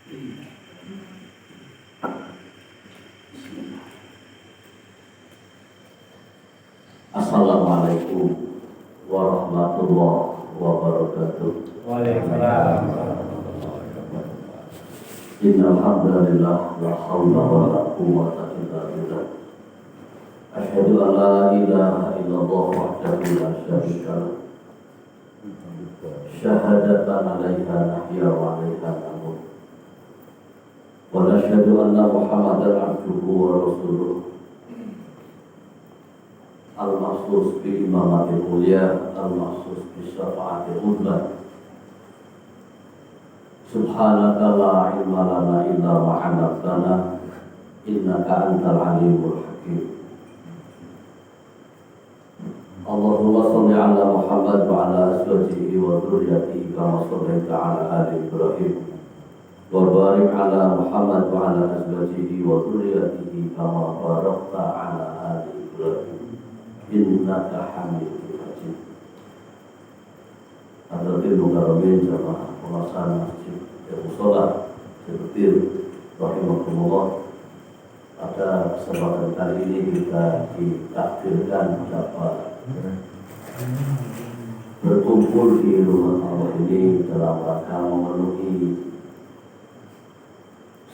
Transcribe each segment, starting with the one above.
Assalamualaikum warahmatullahi wabarakatuh. Waalaikumsalam. Innal hamdalillah la haula wala quwwata illa billah. Asyhadu an la ilaha illallah wahdahu la syarika lah. Syahadatan 'alaiha nahya wa 'alaiha namut. Wa nashhadu anna Muhammadan 'abduhu wa rasuluh. Al-Mahsus bi imamatil mulia, al-Mahsus bi syafa'atil uzma. Subhanaka la ilma lana illa ma 'allamtana innaka antal alimul hakim. Allahumma shalli ala Muhammad wa ala azwajihi wa dzurriyyatihi kama shallaita ala ali Ibrahim wa barik ala Muhammad wa ala azwajihi wa dzurriyyatihi kama barakta ala ali Ibrahim innaka Hamidum Majid. Hadirin mukarramin jamaah pelaksana masjid Al-Musola seperti rahimakumullah. Pada kesempatan kali ini kita ditakdirkan dapat berkumpul di rumah Allah ini dalam rangka memenuhi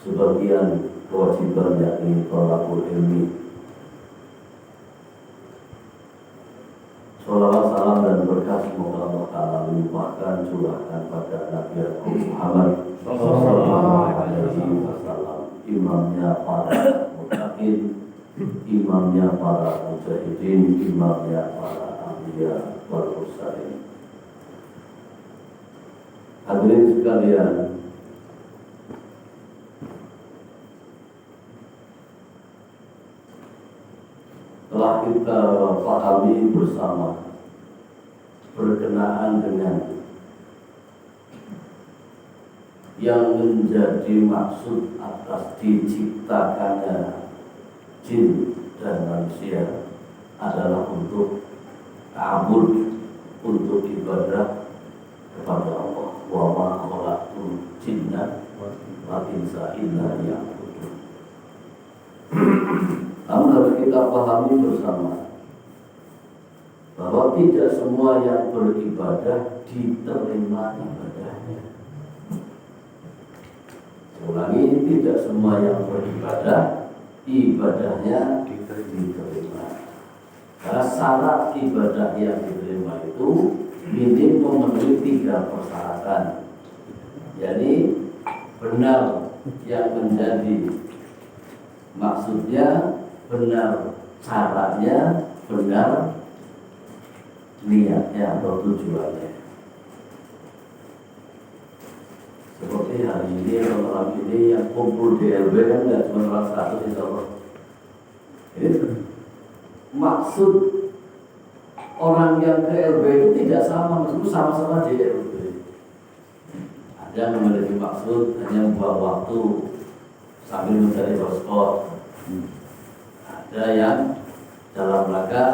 sebagian kewajiban yakni thalabul ilmi. Salawat, salam dan berkah semoga Allah Ta'ala limpahkan curahkan pada Nabi Muhammad sallallahu alaihi wasallam, imamnya para muttaqin, imamnya para mujahidin, imamnya para anbiya wal mursalin. Hadirin sekalian, telah kita pahami bersama berkenaan dengan yang menjadi maksud atas diciptakannya jin dan manusia adalah untuk ta'abbud, untuk ibadah kepada Allah. Wa ma khalaqtul jinna wal insa illa liya'budun. Namun harus kita pahami bersama bahwa tidak semua yang beribadah diterima ibadahnya. Ulangi, tidak semua yang beribadah ibadahnya diterima. Karena syarat ibadah yang diterima itu minim memenuhi 3 persyaratan. Jadi benar yang menjadi maksudnya, benar caranya, benar niatnya atau tujuannya. Seperti hari ini atau malam ini yang kumpul di LB kan nggak cuma orang 100 insya Allah. Ini maksud orang yang ke LB itu tidak sama, maksudnya sama-sama di LB. Ada yang memiliki maksud hanya membuang waktu sambil mencari paspor. Ada yang dalam rangka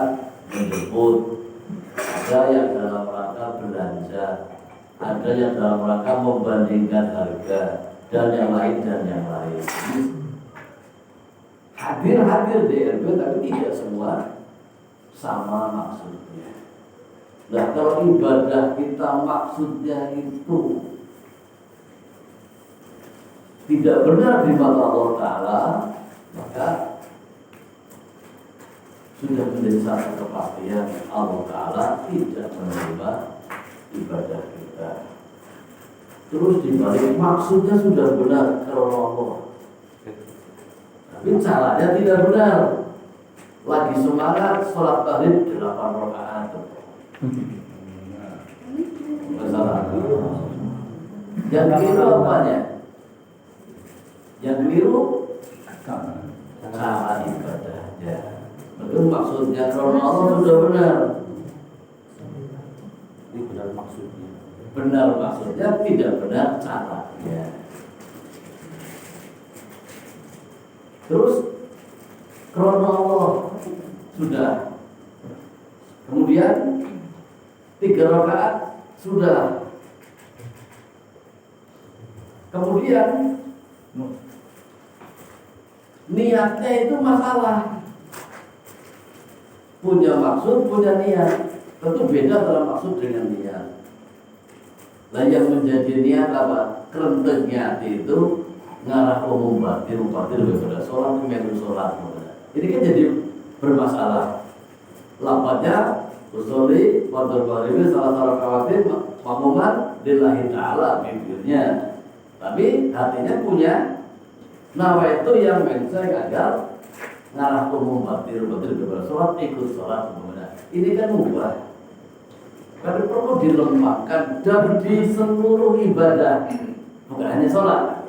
menjemput, ada yang dalam rangka belanja, ada yang dalam rangka membandingkan harga, dan yang lain. Hadir di RB tapi tidak semua sama maksudnya. Nah, kalau ibadah kita maksudnya itu tidak benar di mata Allah Ta'ala, maka sudah menjadi satu kepastian Allah Ta'ala tidak menerima ibadah kita. Terus dibalik maksudnya sudah benar karena Allah, tapi caranya tidak benar. Lagi semangat sholat maghrib 8 rakaat. Masalah. Yang keliru apanya? Yang keliru cara ibadahnya. Itu maksudnya karena Allah sudah benar. Ini benar maksudnya. Benar maksudnya, tidak benar caranya. Terus karena Allah sudah. Kemudian 3 rakaat sudah. Kemudian Niatnya itu masalah. Punya maksud, punya niat. Tentu beda antara maksud dengan niat. Nah yang menjadi niat apa? Kerentek niat itu ngarah umum batil daripada sholat, melu sholat. Ini kan jadi bermasalah. Lapatnya usuli wadul bariwi salah kawatin makmuman lillahi ta'ala bibirnya. Tapi hatinya punya nawa itu yang mencari agar ngarah umum batil daripada sholat, ikut sholat. Ini kan mubah. Karena perlu dilemahkan dan di seluruh ibadah, bukan hanya sholat.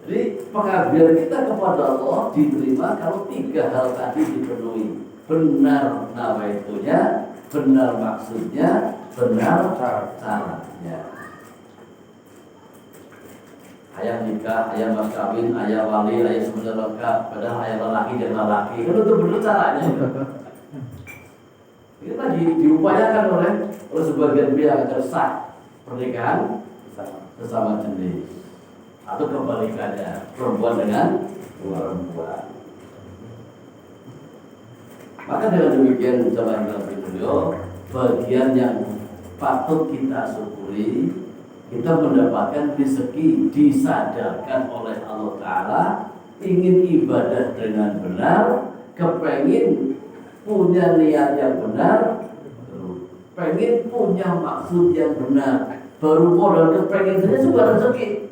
Jadi pengabdian kita kepada Allah diterima kalau 3 hal tadi dipenuhi. Benar nawaitunya, benar maksudnya, benar caranya. Ayah nikah, ayah mas kawin, ayah wali, ayah semuanya lengkap. Padahal ayah lelaki dan lelaki. Itu benar caranya. Ini lagi diupayakan oleh sebagian pihak agar sah pernikahan sesama jenis atau kebalikannya, perempuan dengan perempuan. Maka dengan demikian jamaah yang beliau, bagian yang patut kita syukuri, kita mendapatkan rezeki disadarkan oleh Allah Ta'ala, ingin ibadah dengan benar, kepengin punya niat yang benar, pengen punya maksud yang benar, baru modal kepengen saja sebuah rezeki.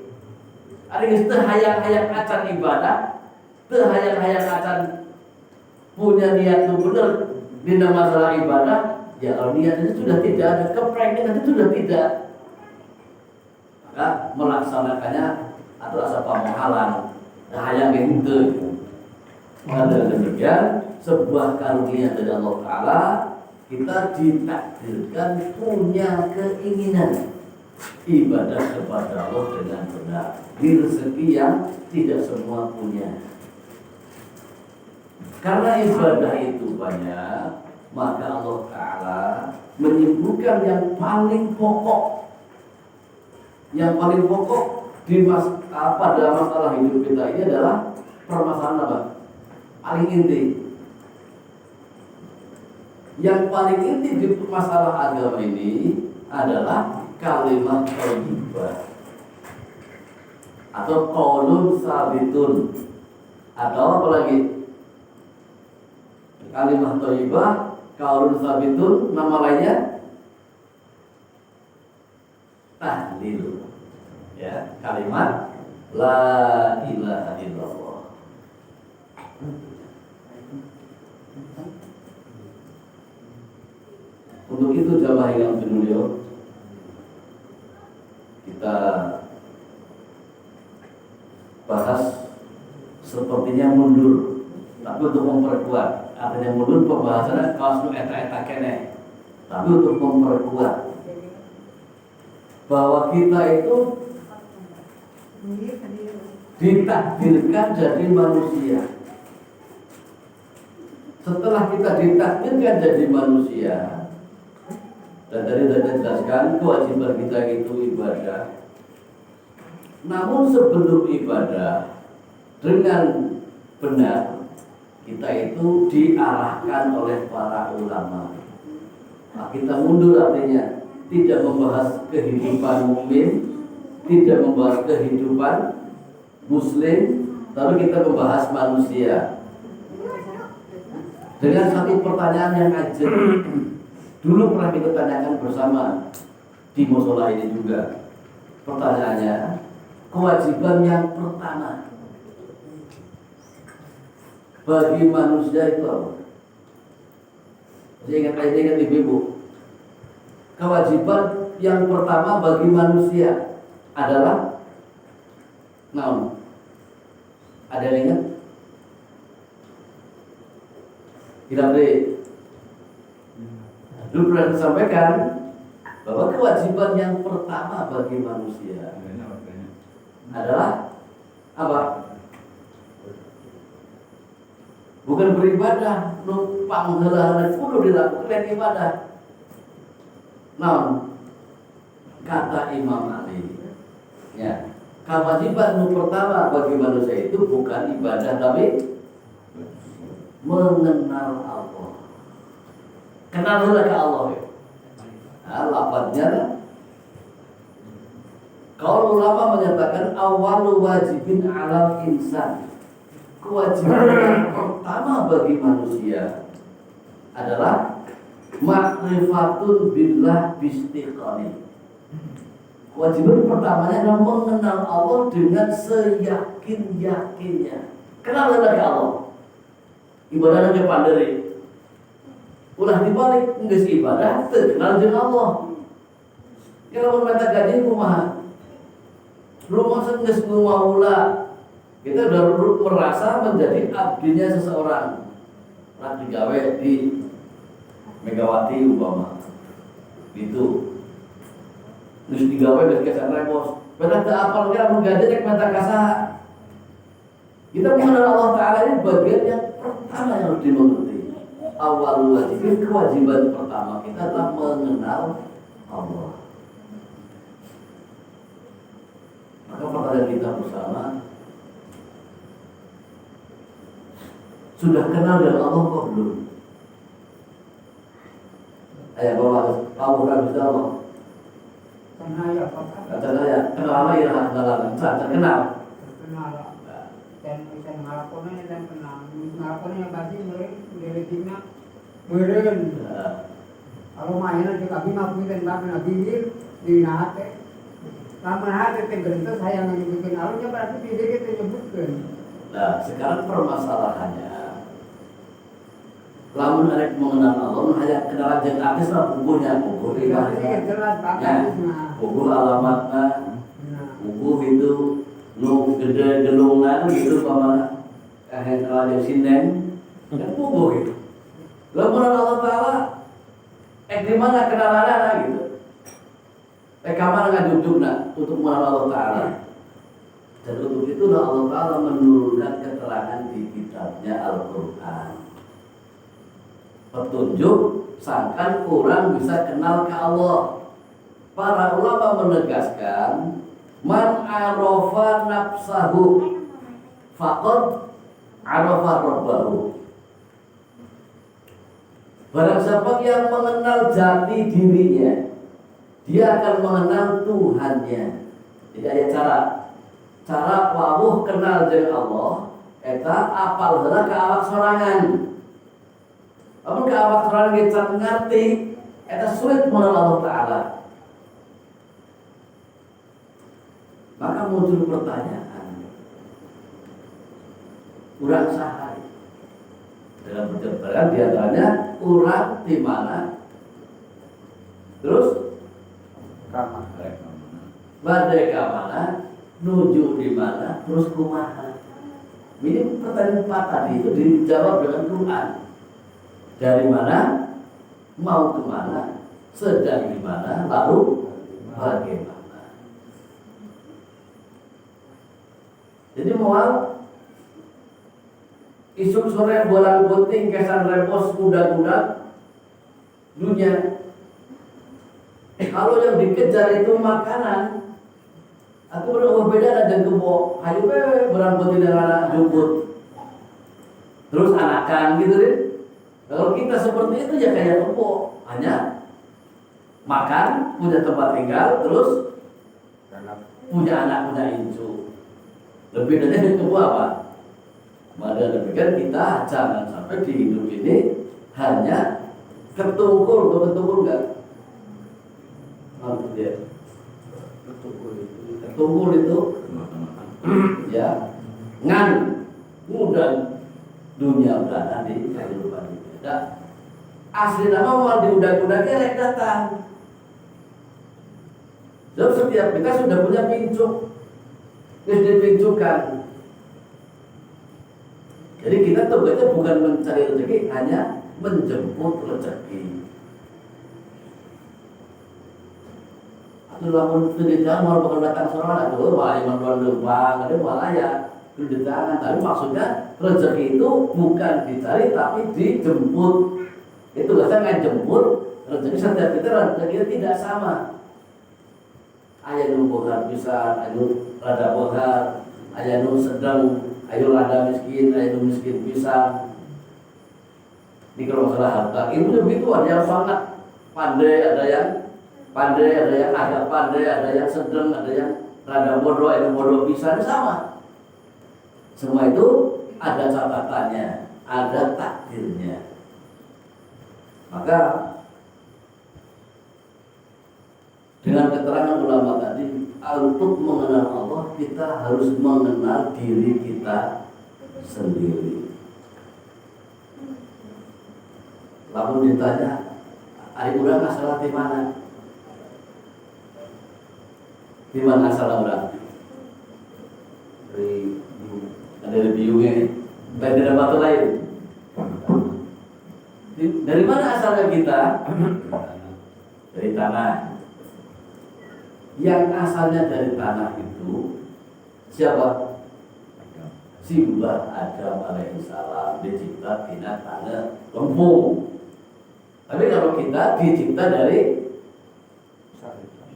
Ada yang terhayang-hayang acan ibadah, terhayang-hayang acan punya niat yang benar di masalah ibadah, ya kalau niatnya sudah tidak ada, kepengen itu sudah tidak, maka melaksanakannya atau asa pemahalan, hayang itu. Karena demikian sebuah karunia dari Allah Ta'ala, kita ditakdirkan punya keinginan ibadah kepada Allah dengan benar di rezeki yang tidak semua punya. Karena ibadah itu banyak, maka Allah Ta'ala menyebutkan yang paling pokok. Yang paling pokok pada masalah hidup kita ini adalah permasalahan apa? Paling inti. Yang paling inti di masalah agama ini adalah kalimat thayyibah atau qaulun sabitun, atau apa lagi? Kalimat thayyibah, qaulun sabitun, nama lainnya tahlil. Ya, kalimat la ilaha illallah. Untuk itu jamaah yang mulia, kita bahas sepertinya mundur, tapi untuk memperkuat. Artinya mundur pembahasannya kalau eta-eta kene, tapi untuk memperkuat bahwa kita itu ditakdirkan jadi manusia. Setelah kita ditakdirkan jadi manusia, dan tadi sudah dijelaskan kewajiban kita itu ibadah. Namun sebelum ibadah dengan benar, kita itu diarahkan oleh para ulama. Nah, kita mundur artinya tidak membahas kehidupan mukmin, tidak membahas kehidupan muslim, tapi kita membahas manusia. Dengan satu pertanyaan yang ajaib. Dulu pernah kita tanyakan bersama di musola ini juga. Pertanyaannya, kewajiban yang pertama bagi manusia itu apa? Saya ingat ibu. Kewajiban yang pertama bagi manusia adalah naon? Ada yang ingat? Tidak boleh. Dulu pernah disampaikan bahwa kewajiban yang pertama bagi manusia adalah apa? Bukan beribadah, numpang heula-heula kudu dilakukan ibadah. Naon? Kata Imam Ali, ya, Kewajiban pertama bagi manusia itu bukan ibadah tapi mengenal Allah. Kenallah ke Allah. Nah, lafadznya kalau ulama menyatakan awalu wajibin alal insan, kewajiban yang pertama bagi manusia adalah ma'rifatun billah bistiqani. Kewajiban pertamanya adalah mengenal Allah dengan seyakin-yakinnya. Kenal lagi Allah. Ibadahnya ke panderi. Ulah dibalik geus ibadah teu kenal jeung Allah. Ya lamun mata gaji kumaha? Rumah geus ngumaula. Kita udah merasa menjadi abdinya seseorang. Lah digawe di Megawati umpama. Itu geus digawe geus kesan repos. Padahal teu apal ge lamun gaji rek mata kasa. Kita mengenal Allah Ta'ala ini bagian yang pertama yang harus dimengerti. Awal wajib, kewajiban pertama kita adalah mengenal Allah. Maka pertanyaan kita bersama, sudah kenal dengan Allah kok belum? Ayo bawa tahu kan bisa Allah? Kenal ya Pak. Kata saya kenal ya kenalan, terkenal. Kenal. Dan bisa ngalakonan dan kenal. Ngalakonan yang pasti dari timnya beren. Kalau mainan ke kami maupun dan bapak nabi di nahate. Lama hati tergentus saya menyebutkan alurnya berarti tidak kita nyebutkan. Nah sekarang permasalahannya, lamun arek mengenal Allah, hanya kenalan jeung artis lah bukunya, buku Iya jelas Pak. buku alamatnya, buku itu nu gede gelungan gitu pamana kayak kalau sinden kan buku gitu. Lamun Allah Taala di mana kenalanana gitu. Kamar ngajujugna untuk mengenal Allah Ta'ala. Dan untuk itulah Allah Ta'ala menurunkan keterangan di kitabnya Al-Quran. Petunjuk sangkan orang bisa kenal ke Allah. Para ulama menegaskan man arafa nafsahu faqad arafa rabbahu. Barang siapa yang mengenal jati dirinya, dia akan mengenal Tuhannya. Jadi ada cara wawuh kenal jeung Allah eta apal heula ka awak sorangan. Amun ka awak sorangan kita ngerti eta sulit mengenal Allah Taala. Maka muncul pertanyaan. Urang saha? Dalam perjalanan di antaranya urang di mana? Terus badai ke mana, nuju di mana, terus kumaha. Ini pertanyaan 4 tadi itu dijawab dengan Quran. Dari mana, mau ke mana, sedang di mana, lalu bagaimana. Jadi mual isuk sore bolang bunting kesan repos muda-muda dunia. Kalau yang dikejar itu makanan, aku berbeda ada kebo, ayo berangkutin dengan anak jemput, terus anakan gitu deh. Kalau kita seperti itu ya kayak kebo, hanya makan, punya tempat tinggal, terus punya anak, punya incu. Lebih dari kebo apa? Maka demikian kita jangan sampai di hidup ini hanya ketungkul enggak? Dia ketungkul itu ya ngan mudah dunia berada di kehidupan ini. Asli nama mau diudak-udak kerek datang. Jadi setiap kita sudah punya pincuk, terus dipincukan. Jadi kita tugasnya bukan mencari rezeki, hanya menjemput rezeki. Atau lamun pendidikan mau bakal datang seorang aduh malah yang menduan lembang, ada malah ya pendidikan. Tapi maksudnya rezeki itu bukan dicari tapi dijemput. Itu tugasnya ngajemput rezeki. Setiap kita rezekinya tidak sama. aya nu bohar pisan, anu rada bohar, aya nu sedang, ayo rada miskin, aya nu miskin pisan. Ini kalau masalah harta, ilmu begitu ada yang sangat pandai, ada yang agak pandai, ada yang sedang, ada yang rada bodoh, ada yang bodoh pisan, sama. Semua itu ada catatannya, ada takdirnya. Maka dengan keterangan ulama tadi, untuk mengenal Allah kita harus mengenal diri kita sendiri. Lalu ditanya, ari urang asal di mana? Di mana asal urang? Dari biungnya, dari batu lain. Dari mana asalnya kita? Dari tanah. Yang asalnya dari tanah itu siapa? Simbah Adam alaihissalam dicipta tina tanah lempung. Tapi kalau kita dicipta dari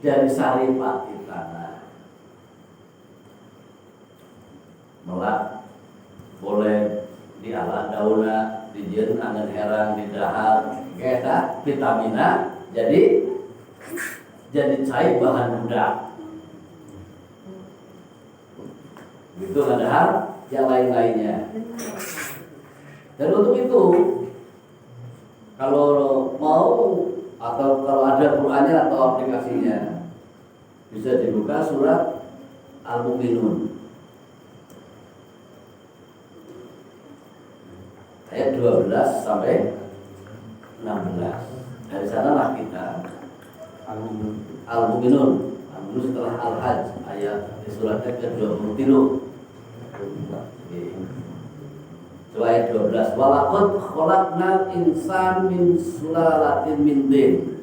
saripati tanah. Melak boleh dialah dauna, dijieun angan herang, didahar, kita vitamina jadi cair bahan budak. Itu ada hal yang lain-lainnya. Dan untuk itu kalau mau atau kalau ada Qur'annya atau aplikasinya bisa dibuka surat Al-Mu'minun ayat 12 sampai 16. Dari sanalah kita Al-Mu'minun setelah Al-Hajj ayat di suratnya ke-23. Coba ayat 12. Walaqad khalaqnal insan min sulalatin min tin.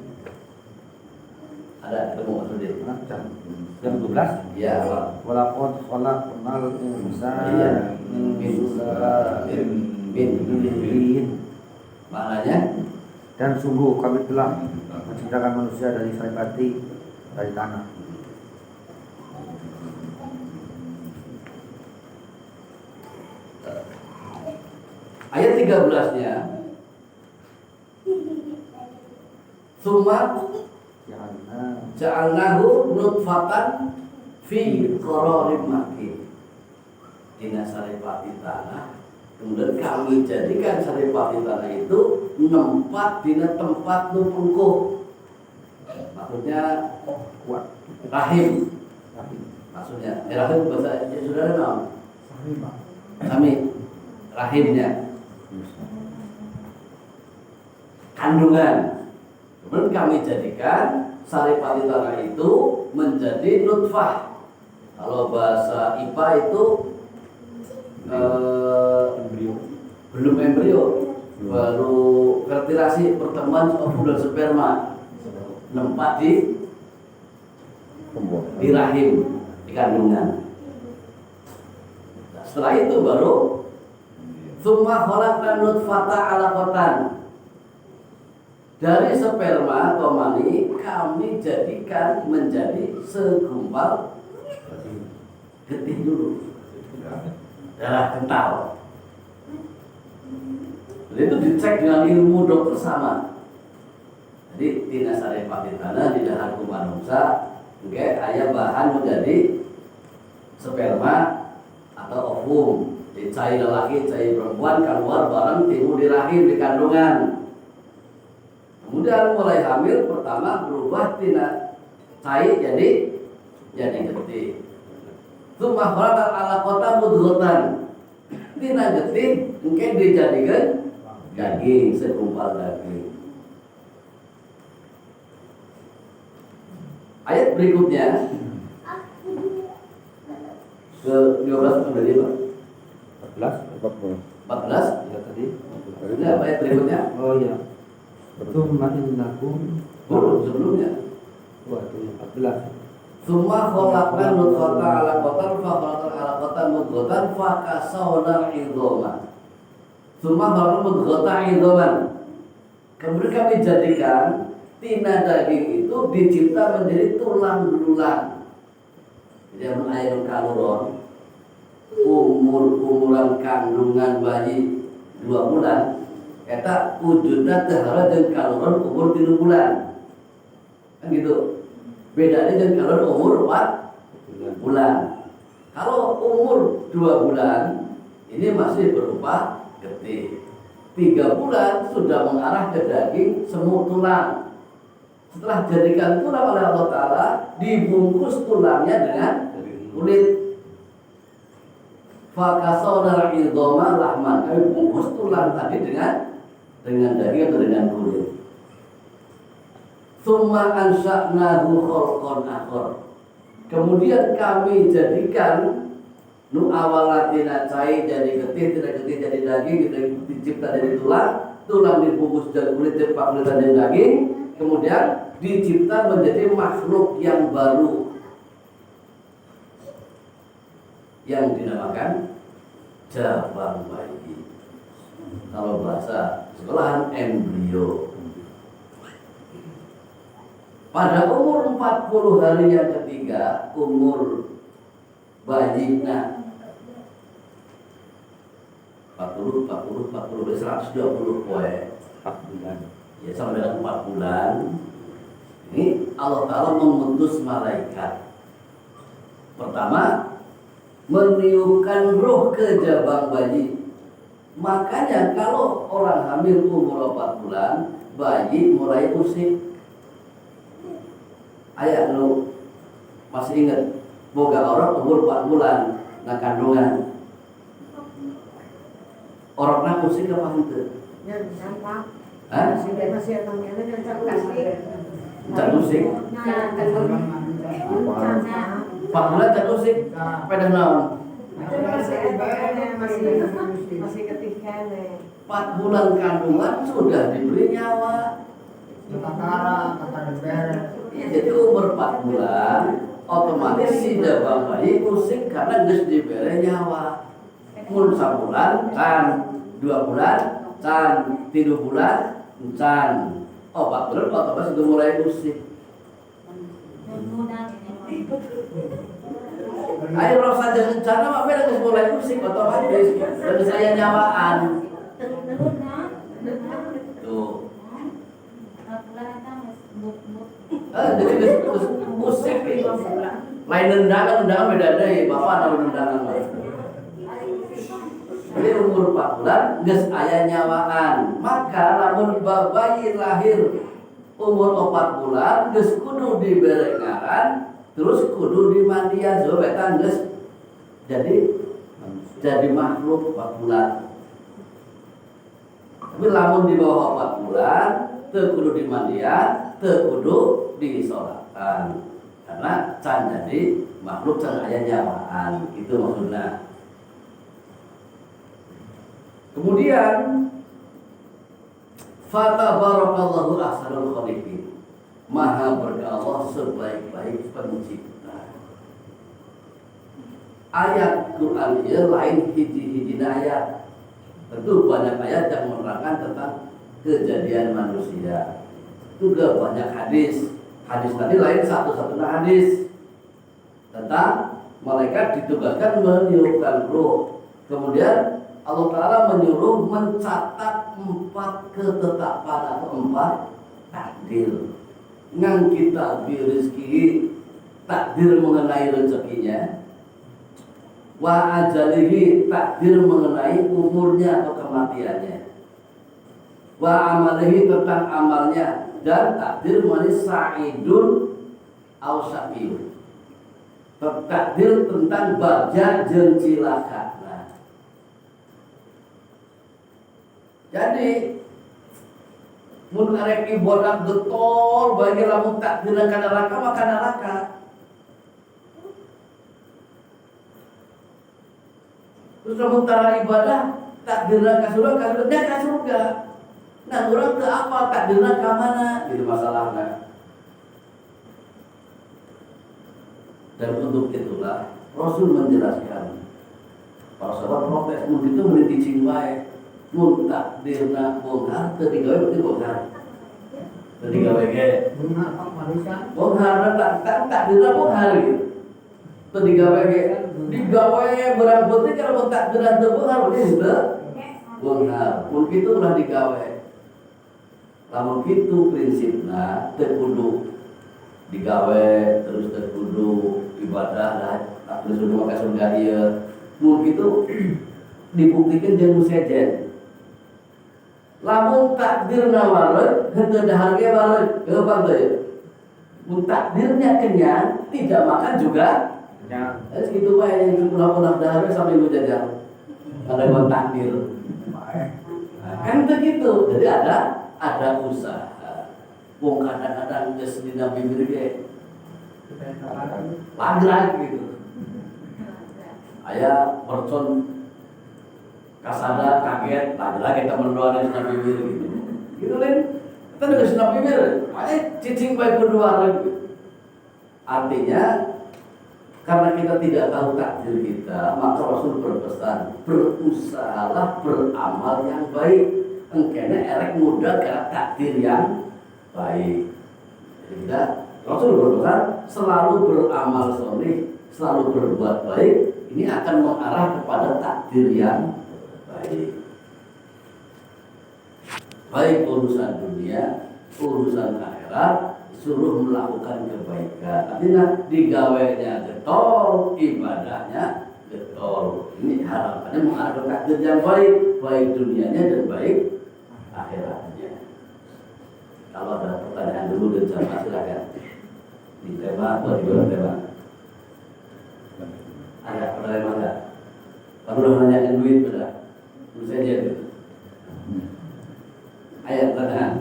Ada ketemu maksudnya? Jam 12? Ya, Walaqad khalaqnal insana min sulalatin min tin. Maknanya? Dan sungguh kami telah menciptakan manusia dari saripati dari tanah. Ayat 13-nya Summa ja'alnahu nutfatan fi qararin makin. Dina saripati tanah. Kemudian kami jadikan saripati tanah itu nempat dina tempat nu pungkuh. Maksudnya kuat rahim. Maksudnya rahim bahasa saudara naon? Kami rahimnya kandungan. Kemudian kami jadikan saripati tanah itu menjadi nutfah. Kalau bahasa IPA itu belum embrio, baru fertilasi, pertemuan ovum dan sperma, nempat di rahim, di kandungan. Setelah itu baru summa khalaqna nutfata 'alaqatan. Dari sperma atau mani kami jadikan menjadi segumpal getih dulu, darah kental. Jadi itu dicek dengan ilmu dokter sama. Jadi tina saripati tanah di dahar kumanungsa, aya bahan menjadi sperma atau ovum. Di cai lelaki, cai perempuan keluar bareng timbul di rahim, di kandungan. Kemudian mulai hamil pertama berubah tina cai jadi getih. Tsumma khalaqal 'alaqata mudghatan. Tina getih engke dijadikan daging, segumpal daging. Ayat berikutnya ke 12 ke 14 ya tadi. Ya, ayat berikutnya. Oh iya. Tsumma innakum sebelumnya. Waduh, 14. Summa khalaqna nutfata 'alaqatan fa khalaqna 'alaqatan mudghatan fa kasawna 'idhaman. Summa khalaqna mudghatan 'idhaman. Kemudian kami jadikan tina daging itu dicipta menjadi tulang belulang. Jadi ayat kaluron umuran kandungan bayi 2 bulan eta wujudna teu hareut jeung kaluron umur 3 bulan. Kan gitu. Bedanya dengan kaluron umur 4 bulan. Kalau umur 2 bulan ini masih berupa getih. 3 bulan sudah mengarah ke daging semu tulang. Setelah jadikan tulang oleh Allah Ta'ala, dibungkus tulangnya dengan kulit. Fakasawna idhoma lahman, kami bungkus tulang tadi dengan daging atau dengan kulit. Tsumma ansha'nahu khalqan akhar. Kemudian kami jadikan nu awalatina cai jadi getih, tidak getih jadi daging, kita dicipta dari tulang, tulang dibungkus dan kulit cepak kulit dan daging, kemudian dicipta menjadi makhluk yang baru yang dinamakan jabang bayi. Kalau bahasa sekolahan embrio. Pada umur 40 hari yang ketiga, umur bayinya 40, 120 poin 4 bulan. Ya, sampai dengan 4 bulan. Ini Allah Ta'ala mengutus malaikat. Pertama, meniupkan roh ke jabang bayi. Makanya kalau orang hamil umur 4 bulan, bayi mulai usik. Ayah lu masih ingat boga orang umur 4 bulan nah kandungan. Orangnya usik apa itu? Hah? Cak usik. 4 bulan cak usik. Pada naon? masih ketika 4 bulan kandungan sudah diberi nyawa. Kata beres. Ya, jadi umur 4 bulan otomatis si jabang bayi usik karena geus diberi nyawa. Mun sabulan can, 2 bulan can, 3 bulan can, 4 bulan otomatis sudah mulai usik. Air roh saja rencana mah beda geus mulai usik otomatis dan saya nyawaan. Tuh. Jadi geus usik itu. Lain undangan beda deui, bapak ada undangan mah. Jadi umur 4 bulan geus aya nyawaan. Maka lamun bayi lahir umur 4 bulan geus kudu dibere ngaran, terus kudu dimandian supaya geus jadi makhluk 4 bulan. Tapi lamun di bawah 4 bulan teu kudu dimandian, teu kudu disolatkan. Karena can jadi makhluk can aya nyawaan, itu maksudnya. Kemudian fatabarakallahu ahsanul khaliqin. Maha berkah Allah sebaik-baik pencipta. Ayat Quran ini lain hiji-hiji ayat. Tentu banyak ayat yang menerangkan tentang kejadian manusia. Juga banyak hadis. Hadis tadi lain satu-satunya hadis tentang malaikat ditugaskan meniupkan ruh. Kemudian Allah Ta'ala menyuruh mencatat 4 ketetapan atau 4 takdir. Ngang kita rizki, takdir mengenai rezekinya. Wa ajalihi, takdir mengenai umurnya atau kematiannya. Wa amalihi, tentang amalnya. Dan takdir mengenai sa'idun au syaqiyun. Takdir tentang bagja jeung cilaka. Jadi mun arek ibadah getol bagi lamun takdirna ka neraka maka neraka. Terus lamun tara ibadah takdirna ka surga. Nah, urang teu apa takdirna ka mana? Itu masalahnya. Dan untuk itulah Rasul menjelaskan. Para sahabat protes mun kitu mending dicing bae. Mun takdirna bongkar teu digawe berarti bongkar. Teu digawe ge. Bunga Pak Marisa. Bongkar takdirna bongkar gitu. Itu digawe barang putih kalau takdiran teu beunghar berarti henteu beunghar. Mun kitu ulah digawe. Lamun kitu prinsipna teu kudu digawe terus teu kudu ibadah lah terus kudu make surga ieu. Mun kitu dibuktikan jeung sejen. Lamun takdirna wareuk henteu dahar ge wareuk, teu panteu. Mun takdirnya kenyang, tidak makan juga kenyang. Segitu bae yang pulang-pulang dahar sampai lu jajan. Ada buat takdir. Kan begitu. Jadi ada usaha. Wong kadang-kadang geus dina bibir ge lagrag gitu. Aya mercon kasada kaget lagrag eta mendoane dina bibir gitu. Gitu lain. Kita geus dina bibir, aya cicing bae kudu arep. Artinya karena kita tidak tahu takdir kita, maka Rasul berpesan, berusahalah beramal yang baik. Engkene erek mudah ke takdir yang baik. Jadi kita, Rasul berpesan, selalu beramal soleh, selalu berbuat baik. Ini akan mengarah kepada takdir yang baik. Baik urusan dunia, urusan akhirat, suruh melakukan kebaikan. Artinya digawainya getol, ibadahnya getol. Ini harapannya mengarah ke takdir yang baik, baik dunianya dan baik akhiratnya. Kalau ada pertanyaan dulu dan jamaah silakan. Di tema atau di luar tema? Ada pertanyaan ada? Kamu udah nanyakan duit sudah? Terus saja itu. Ayat pertanyaan.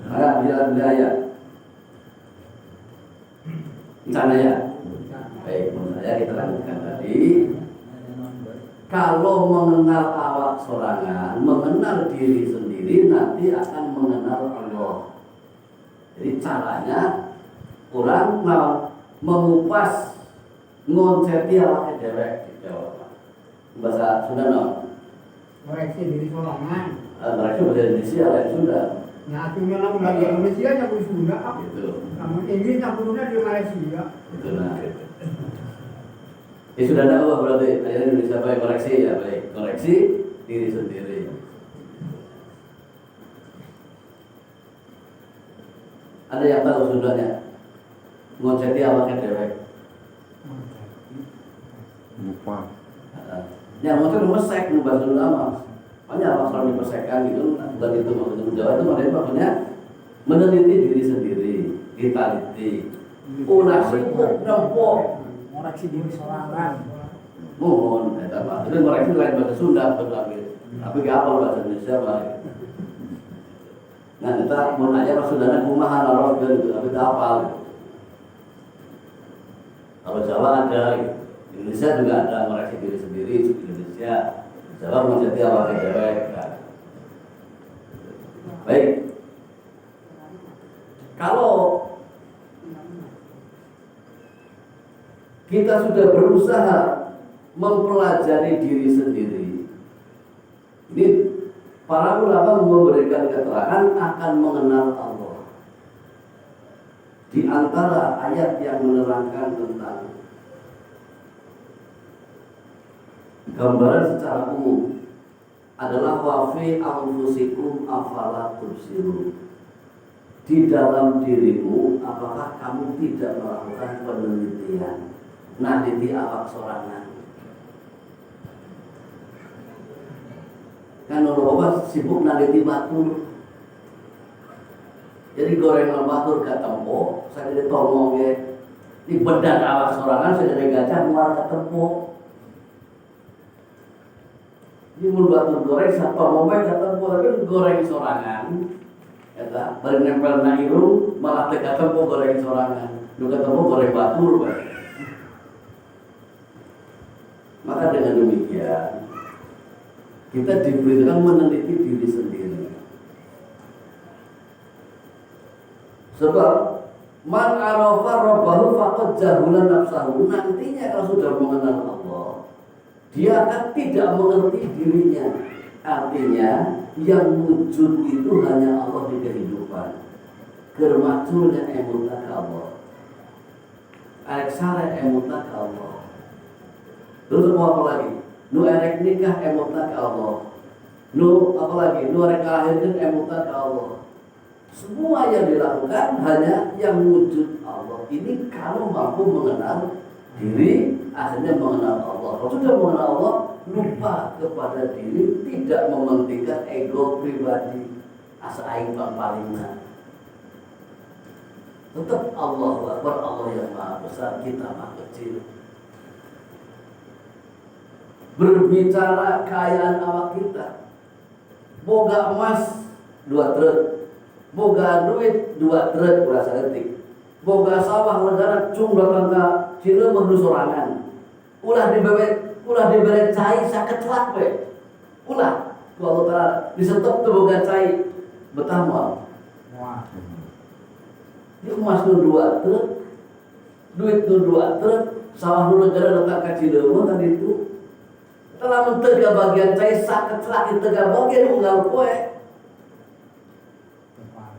Ada bila ayat. Sana ya. Baik, menurut saya kita lanjutkan tadi. Kalau mengenal awak sorangan, mengenal diri sendiri, nanti akan mengenal Allah. Jadi caranya orang mau mengupas ngonseti awak dewek di Jawa. Bahasa Sunda no. Koreksi diri sorangan. Mereka bahasa Indonesia lain Sunda. Nah, akhirnya namun di Indonesia nyaku Sunda. Gitu. Namun Inggris nyaku Sunda di Malaysia. Itu nah. Ya sudah ada apa berarti? Akhirnya Indonesia baik koreksi ya baik. Koreksi diri sendiri. Ada yang tahu Sundanya? Ngonseti awaknya dewek. Lupa. Yang ngonseti mesek bahasa Sunda mah. Banyak apa kalau dipersekan gitu, bukan itu maksudnya Jawa itu maksudnya meneliti diri sendiri, diteliti. Ulah sibuk nempok. Koreksi diri sorangan. Mohon, eta mah. Itu koreksi lain bahasa Sunda betul. Tapi gak apa bahasa Indonesia mah. Nah, kita mau nanya pas Sundana kumaha naros gitu, tapi tak hafal. Kalau Jawa ada, gitu. Indonesia juga ada koreksi diri sendiri, Indonesia. Jawa menjadi awal dewek. Baik. Kalau kita sudah berusaha mempelajari diri sendiri, ini para ulama memberikan keterangan akan mengenal Allah. Di antara ayat yang menerangkan tentang gambaran secara umum adalah wa fi anfusikum afala tubsirun. Di dalam dirimu apakah kamu tidak melakukan penelitian? Naliti awak sorangan. Kan orang sibuk naliti batur. Jadi gorengan batur gak tempo, saya jadi tomong ya. Di bedan awak sorangan saya jadi gajah mual gak tempo. Ini mun batur goreng sapa momen kata tapi goreng sorangan. Eta bari nempel na irung malah teh kata goreng sorangan. Nu ketemu goreng batur bae. Maka dengan demikian kita diberitakan meneliti diri sendiri. Sebab man arafa rabbahu faqad jahula nafsahu. Nantinya kalau sudah mengenal Allah, dia akan tidak mengerti dirinya. Artinya yang wujud itu hanya Allah di kehidupan. Kermaculnya emuta ke Allah. arek sare emutna ke Allah. Terus mau apa lagi? Nu arek nikah emutna ke Allah. Nu apa lagi? Nu arek kalahirkeun emutna ke Allah. Semua yang dilakukan hanya yang wujud Allah. Ini kalau mampu mengenal diri, akhirnya mengenal Allah. Kalau sudah mengenal Allah, lupa kepada diri, tidak mementingkan ego pribadi, asa aing palingna. Tetap Allah Akbar, Allah yang maha besar, kita maha kecil. Berbicara kekayaan awak kita, boga emas 2 truk, boga duit 2 truk berasa detik, boga sawah negara cung datang ke Cileumeuh nu sorangan, ulah dibere cai sakecelak we, ulah ku Allah Ta'ala disetep teu boga cai betah moal. Ini emas nu 2 truk, duit nu 2 truk, sawah nu negara datang ke Cileumeuh tadi itu. Telah mentega bagian cai sakecelak di tega bagian unggal kue.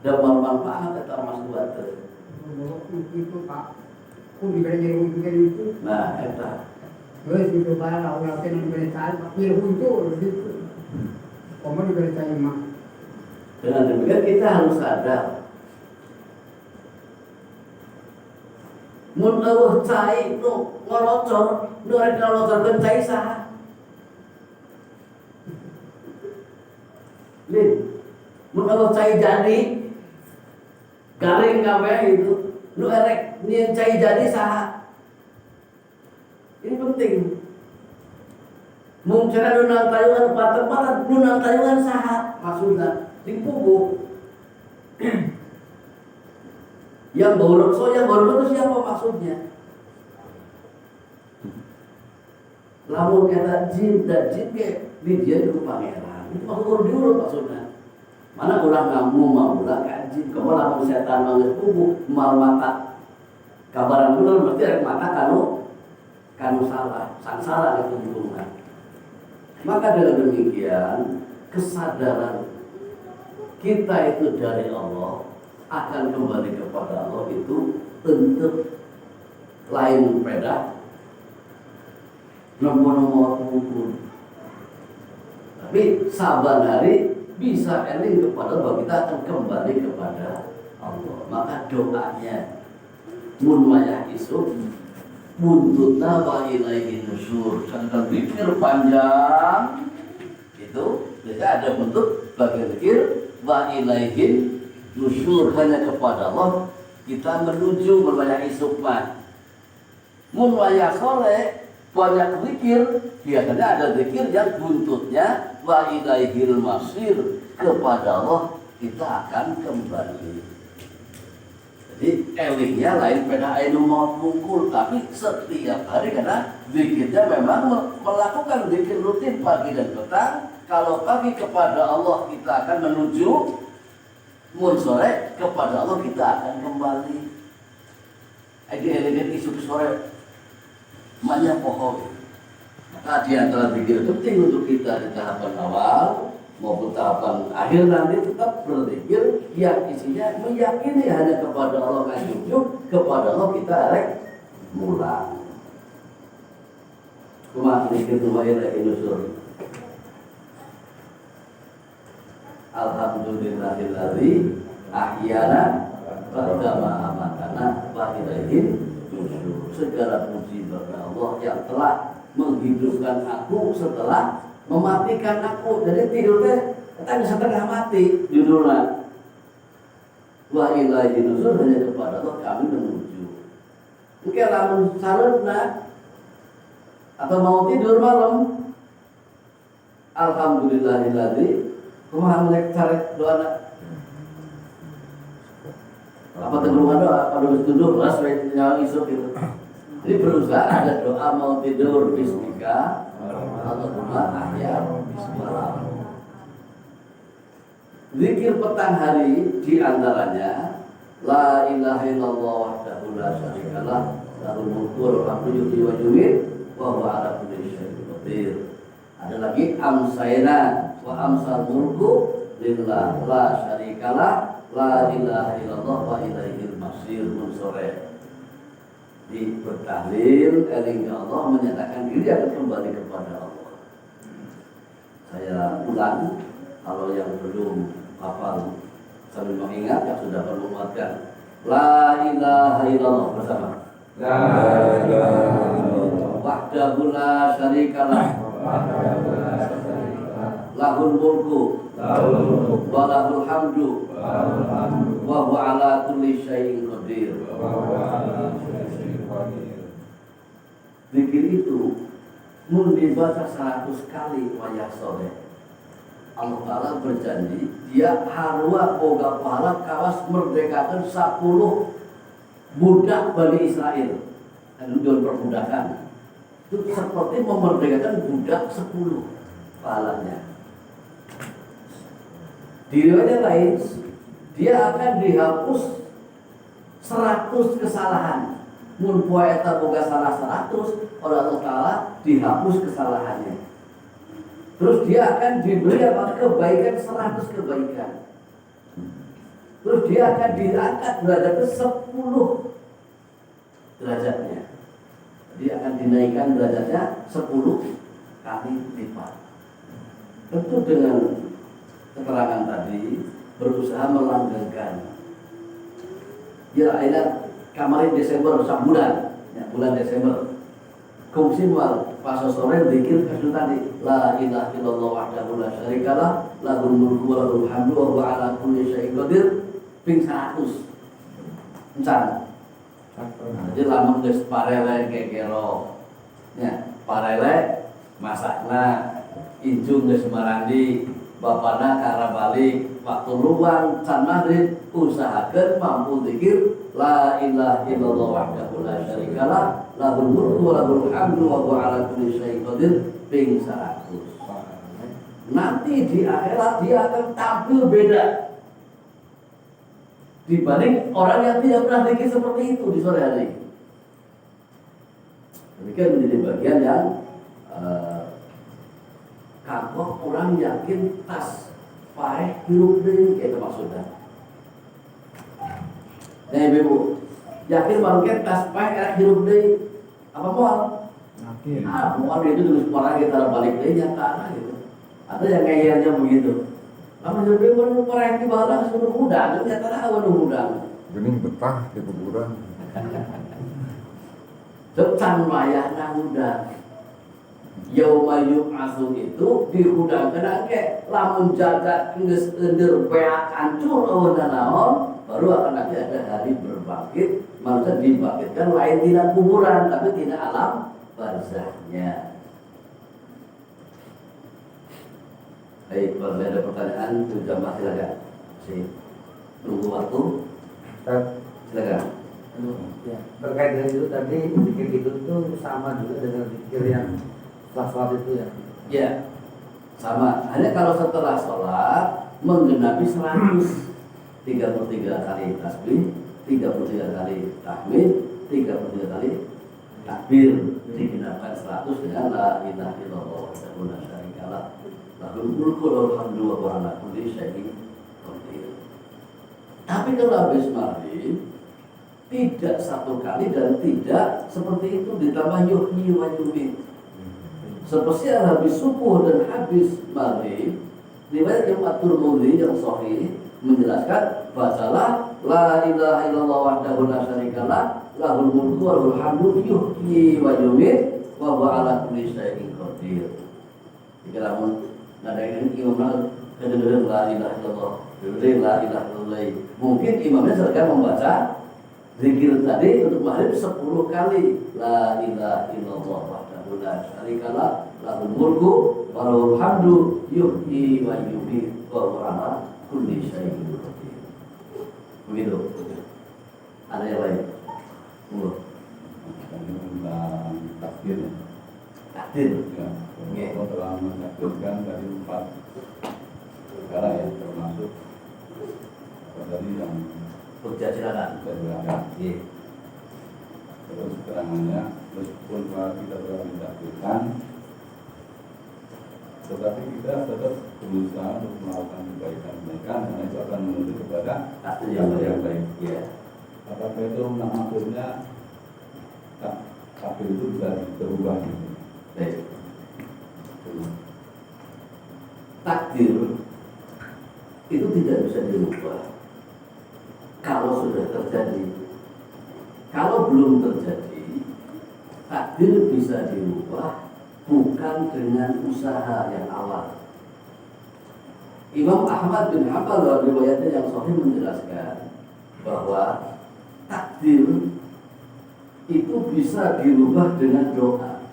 Dan manfaat kata emas 2 truk. Itu Pak, aku diberi jadi untuk itu. Nah, eta. Terus itu barang orang yang diberi cari, pilih untuk gitu. Kamu diberi cari mah. Dengan demikian kita harus sadar. Mun eueuh cai nu ngolocor, nu rek ngolocorkeun cai saha? Lin, mun eueuh cai jadi garing kabeh itu, nu erek nyieun cai jadi saha? Ini penting. Mun cenah nu nang tayungan paten-paten, nu nang tayungan saha? Maksudna di puguh. Yang borok itu siapa maksudnya? Lamun kata jin dan jin ke dijieun ku pangeran. Itu maksud urut diurut maksudnya. Mana ulah ngamu maulah ka jin, komo lamun setan manggeus puguh mal mata. Kabaran bener mesti rek mata kanu salah, sangsara itu hubungan. Maka dengan demikian kesadaran kita itu dari Allah akan kembali kepada Allah itu untuk lain beda nomor hukum. Tapi saban hari bisa eling kepada bahwa kita akan kembali kepada Allah. Maka doanya mun wayah isuk buntutna wa ilaihi nusyur. Sangat pikir panjang itu bisa ada bentuk bagian pikir wa ilaihi nusyur, hanya kepada Allah kita menuju berbanyak isuk mah. Mun wayah soleh banyak zikir, biasanya ada zikir yang buntutnya wa ilaihil masir, kepada Allah kita akan kembali. Jadi elingnya lain pada ainu maut mungkul, tapi setiap hari karena zikirnya memang melakukan zikir rutin pagi dan petang. Kalau pagi kepada Allah kita akan menuju, mun sore kepada Allah kita akan kembali. Agi isu sore banyak pohon. Maka di antara zikir penting untuk kita di tahapan awal maupun tahapan akhir nanti tetap berzikir yang isinya meyakini hanya kepada Allah kan jujur, kepada Allah kita rek mulang. Cuma zikir wa ilaihi nusyur. Alhamdulillahilladzi ahyana ba'da ma amatana wa ilaihi nusyur. Segala puji bagi Allah yang telah menghidupkan aku setelah mematikan aku. Jadi tidur teh kita setengah mati judulnya. Wa ilaihi nusyur, hanya kepada Allah kami menuju. Mungkin lamun sareuna atau mau tidur malam, alhamdulillahilladzi kumaha mulai cari doa apa tenggeluman doa pada tidur las nyala isuk gitu. Jadi berusaha ada doa mau tidur bismika Allahumma ahya bismillah. Zikir petang hari di antaranya la ilaha illallah wahdahu la syarikalah lahul mulku wa hamdu wa yuhyi wa huwa ala kulli syai'in qadir. Ada lagi amsayna wa amsal mulku lillah la syarikalah la ilaha illallah wa ilaihil masir. Sore di bertahlil, eling Allah, menyatakan diri akan kembali kepada Allah. Saya ulang, kalau yang belum hafal sambil mengingat, yang sudah menguatkan La ilaha illallah bersama. La ilaha illallah Wahdahu la syarikalah, lahul mulku wa lahul hamdu wa huwa ala kulli syai'in qadir. Zikir itu mun dibaca 100 kali wayah sore, Allah Ta'ala berjanji dia harua boga pahala kawas merdekakan 10 budak Bani Israel. Dan tujuan perbudakan itu seperti memerdekakan budak 10 pahalanya. Di riwayat lain dia akan dihapus 100 kesalahan. Mun poe eta boga salah 100 oleh Allah Ta'ala dihapus kesalahannya. Terus dia akan diberi apa? Kebaikan 100 kebaikan. Terus dia akan diangkat derajat ke 10 derajatnya. Dia akan dinaikkan derajatnya 10 kali lipat. Tentu dengan keterangan tadi berusaha melanggengkan. Ya akhirnya kemarin Desember bulan, ya, bulan Desember. Kongsi mal pas sore zikir kasih tadi la ilaha illallah wahdahu la syarikalah lahul mulku wa lahul hamdu wa huwa ala kulli syai'in qadir ping 100. Encan. Jadi lamun geus parele kekero. Ya, parele masakna injung geus marandi, bapana kara balik, waktu luang can maghrib usahakeun mampu zikir la ilaha illallah wahdahu la syarikalah lahul mulku wa lahul hamdu wa huwa ala kulli syai'in qadir ping 100. Nanti di akhirat dia akan tampil beda dibanding orang yang tidak pernah zikir seperti itu di sore hari. Demikian menjadi bagian yang kapok orang yakin tas paeh hirup deui itu maksudnya. Nah ibu yakin bangket tas paeh era hirup deui apa moal? Yakin. Moal itu terus parah kita balik deui nyata gitu. Ada yang kayaknya begitu. Kamu hirup deui mun parah di bawah sudah muda, nyata awan muda. Gening betah di kuburan. Can wayahna muda. Yauma yub'atsu itu dihudangkeun ke lamun jagat geus ender beak hancur eueuna naon baru akan nanti ada hari berbangkit, manusia dibangkitkan lain tidak kuburan tapi tidak alam barzahnya. Baik, kalau ada pertanyaan jamaah silakan. Tunggu waktu. Silakan. Ya, terkait dengan itu tadi zikir itu tuh sama juga dengan zikir yang setelah sholat itu ya. Ya, sama. Hanya kalau setelah sholat menggenapi 133 kali tasbih, 33 kali tahmid, 33 kali takbir, digenapkan 100 dengan la ilaha illallah wahdahu la syarikalah lahul mulku wa lahul hamdu wa huwa ala kulli syai'in qadir. Tapi kalau habis maghrib tidak 1 kali dan tidak seperti itu ditambah yuhyi wa yumiit. Seperti habis subuh dan habis maghrib, riwayat Imam At-Tirmidzi yang sahih menjelaskan bacalah la ilaha illallah wahdahu la syarikalah lahul mulku wa lahul hamdu yuhyi wa yumiit wa huwa ala kulli syai'in qadir. Jika lamun nada ini imam kedengaran la ilaha illallah, la ilaha illallah. Mungkin imamnya sedang membaca zikir tadi untuk maghrib 10 kali la ilaha illallah wahdahu la syarikalah lahul mulku wa lahul hamdu yuhyi wa yumiit wa huwa ala kulli syai'in qadir. Begitu. Ada yang lain? Mulu. Tentang takdir. Takdir. Ya, Allah telah menakdirkan dari 4 perkara ya, termasuk tadi yang Kerja silakan. terberangkat. Iya. Terus keterangannya, meskipun kita telah ditakdirkan, tetapi kita tetap berusaha untuk melakukan kebaikan-kebaikan karena itu akan menuju kepada Takdir yang baik. baik. Iya. Apakah itu maksudnya takdir itu bisa berubah. Baik. Takdir itu tidak bisa dirubah kalau sudah terjadi. Kalau belum terjadi, takdir bisa dirubah bukan dengan usaha yang awal. Imam Ahmad bin Hanbal dalam riwayatnya yang sahih menjelaskan bahwa takdir itu bisa dirubah dengan doa.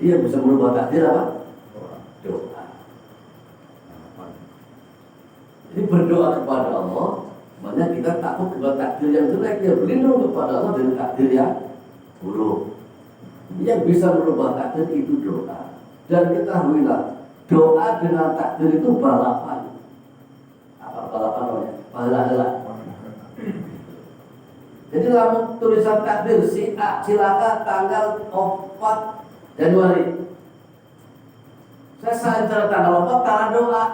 Dia bisa merubah takdir apa? Doa. Jadi berdoa kepada Allah, makanya kita takut kepada takdir yang jelek, ya berlindung kepada Allah dengan takdir yang buruk. Yang bisa merubah takdir itu doa. Dan ketahuilah, doa dengan takdir itu balapan. Apa balapan namanya? Pahala-hala. Jadi dalam tulisan takdir si A silakan tanggal 4 Januari. Saya secara tanggal 4 tanggal doa.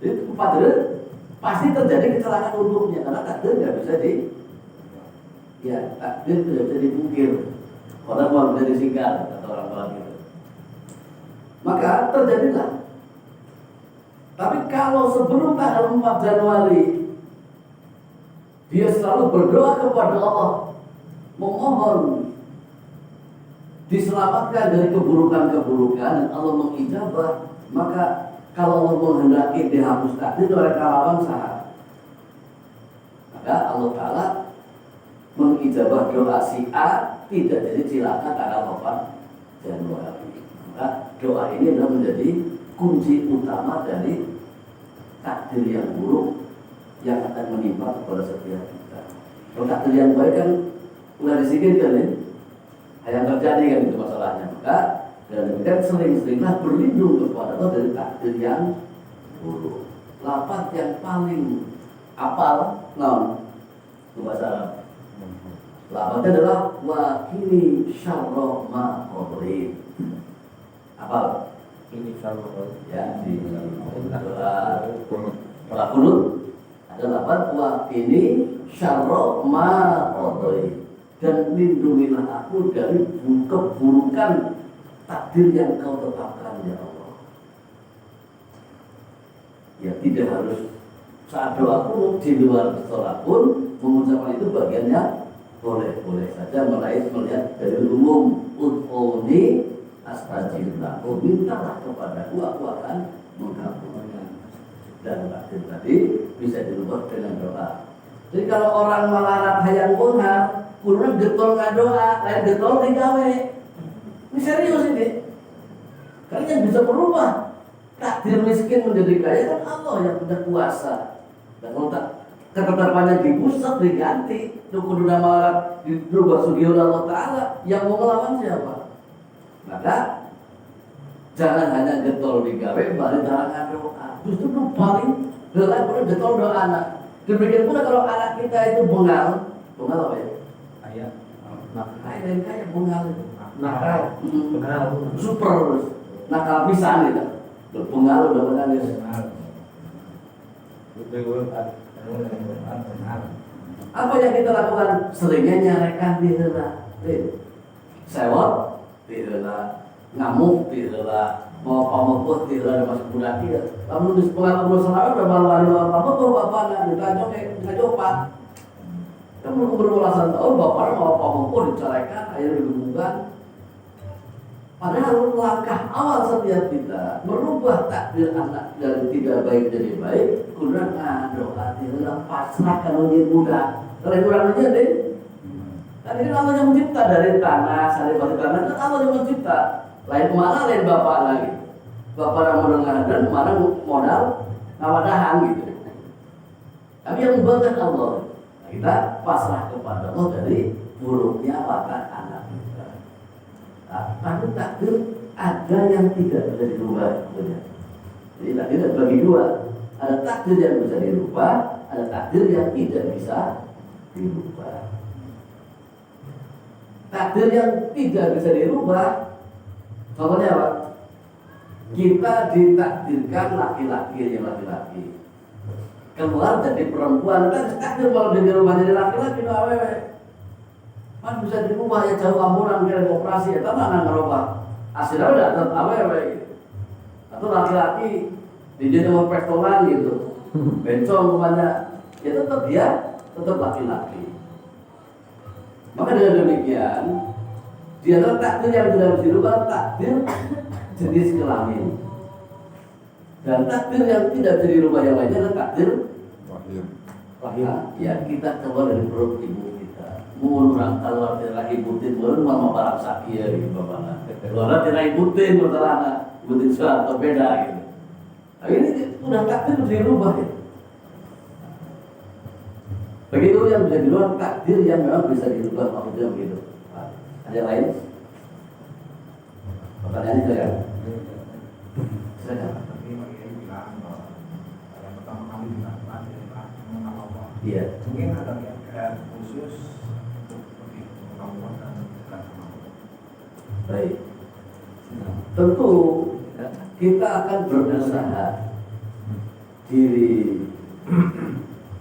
Jadi 4 Januari pasti terjadi kecelakaan untuknya karena takdir nggak bisa takdir tidak bisa dipungkir. Orang mau bisa disingkar kata orang-orang itu. Maka terjadilah. Tapi kalau sebelum tanggal 4 Januari dia selalu berdoa kepada Allah, memohon diselamatkan dari keburukan-keburukan dan Allah mengijabah, maka kalau Allah menghendaki dihapus takdir oleh kalangan sah, maka Allah Ta'ala mengijabah doa si A tidak jadi cilaka tanggal 4 Januari. Maka doa ini adalah menjadi kunci utama dari takdir yang buruk yang akan menimpa kepada setiap kita. Kalau takdir yang baik kan udah disingkirkan ya, yang terjadi kan itu masalahnya. Maka dan demikian sering-seringlah berlindung kepada Allah dari takdir yang buruk. Lafaz yang paling apal, bahasa Arab. Lafaznya adalah wakili syarra ma qadri. Apal? Ini syarra. Ya di doa kunut ada lafaz wakili syarra ma qadri. Dan lindungilah aku dari keburukan takdir yang kau tetapkan ya Allah. Ya tidak harus saat doa pun di luar sholat pun mengucapkan itu bagiannya boleh saja melihat dari umum ud'uni astajib lakum, mintalah kepada aku akan mengabulkan. Dan takdir tadi bisa dirubah dengan doa. Jadi kalau orang melarat hayang bonhar kurang getol nggak doa, lain getol digawe. Ini serius ini. Karena yang bisa berubah takdir miskin menjadi kaya kan Allah yang punya kuasa. Dan kalau ketetapannya dibusuk diganti, kudu nama dirubah sugihun Allah Ta'ala, yang mau melawan siapa? Maka jangan hanya getol digawe, balik jangan doa. Justru itu paling gelap pun getol doa anak. Demikian pula kalau anak kita itu bengal apa ya? Ayat. Lain kayak bengal itu. Nakal. Super nakal pisan gitu. Bengal udah menangis. Apa yang kita lakukan? Seringnya nyarekan di heula. Sewot di heula, ngamuk di heula, mau pamupuh di heula masuk budak ieu. Lamun geus pengalaman selama udah malu-malu apa tuh bapana ditajok ngajopat. Kamu berbelasan tahun bapak mau pamupuh dicarekan, akhirnya digemukan. Padahal langkah awal setiap kita merubah takdir anak dari tidak baik jadi baik, kurang doa tidak pasrah kalau dia muda. Kalau kurang aja deh. Kan ini Allah yang mencipta dari tanah, dari batu tanah kan Allah yang mencipta. Lain mana lain bapak lagi. Bapak yang modal ngadan, mana modal ngawadahan gitu. Tapi yang membuatkan Allah. Kita pasrah kepada Allah dari buruknya watak anak kita. Tapi takdir ada yang tidak bisa dirubah. Jadi takdir bagi dua. Ada takdir yang bisa dirubah, ada takdir yang tidak bisa dirubah. Takdir yang tidak bisa dirubah, contohnya apa? Kita ditakdirkan laki-laki yang laki-laki keluar jadi perempuan, kan takdir malah jadi rumah jadi laki-laki no awewe. Man bisa dirubah ya jauh amburan kira operasi ya mana ngerubah hasilnya udah tetap awewe atau laki-laki di jadi restoran gitu bencong kemana ya tetap dia tetap laki-laki. Maka dengan demikian di antara takdir yang tidak bisa dirubah takdir jenis kelamin dan takdir yang tidak bisa dirubah yang lainnya adalah takdir lahir. Ya kita keluar dari perut ibu kita. Mun orang keluar dari ibu tin, mun mama barang sakit ya gitu bapakna. Keluar dari ibu tin masalahna, ibu tin suatu beda gitu. Tapi ini udah takdir bisa dirubah ya. Begitu yang bisa dirubah takdir yang memang bisa dirubah maksudnya begitu. Ada lain? Pertanyaannya silakan. Silakan. Iya. Mungkin ada yang khusus untuk kemampuan dan kemampuan. Baik. Tentu kita akan berusaha diri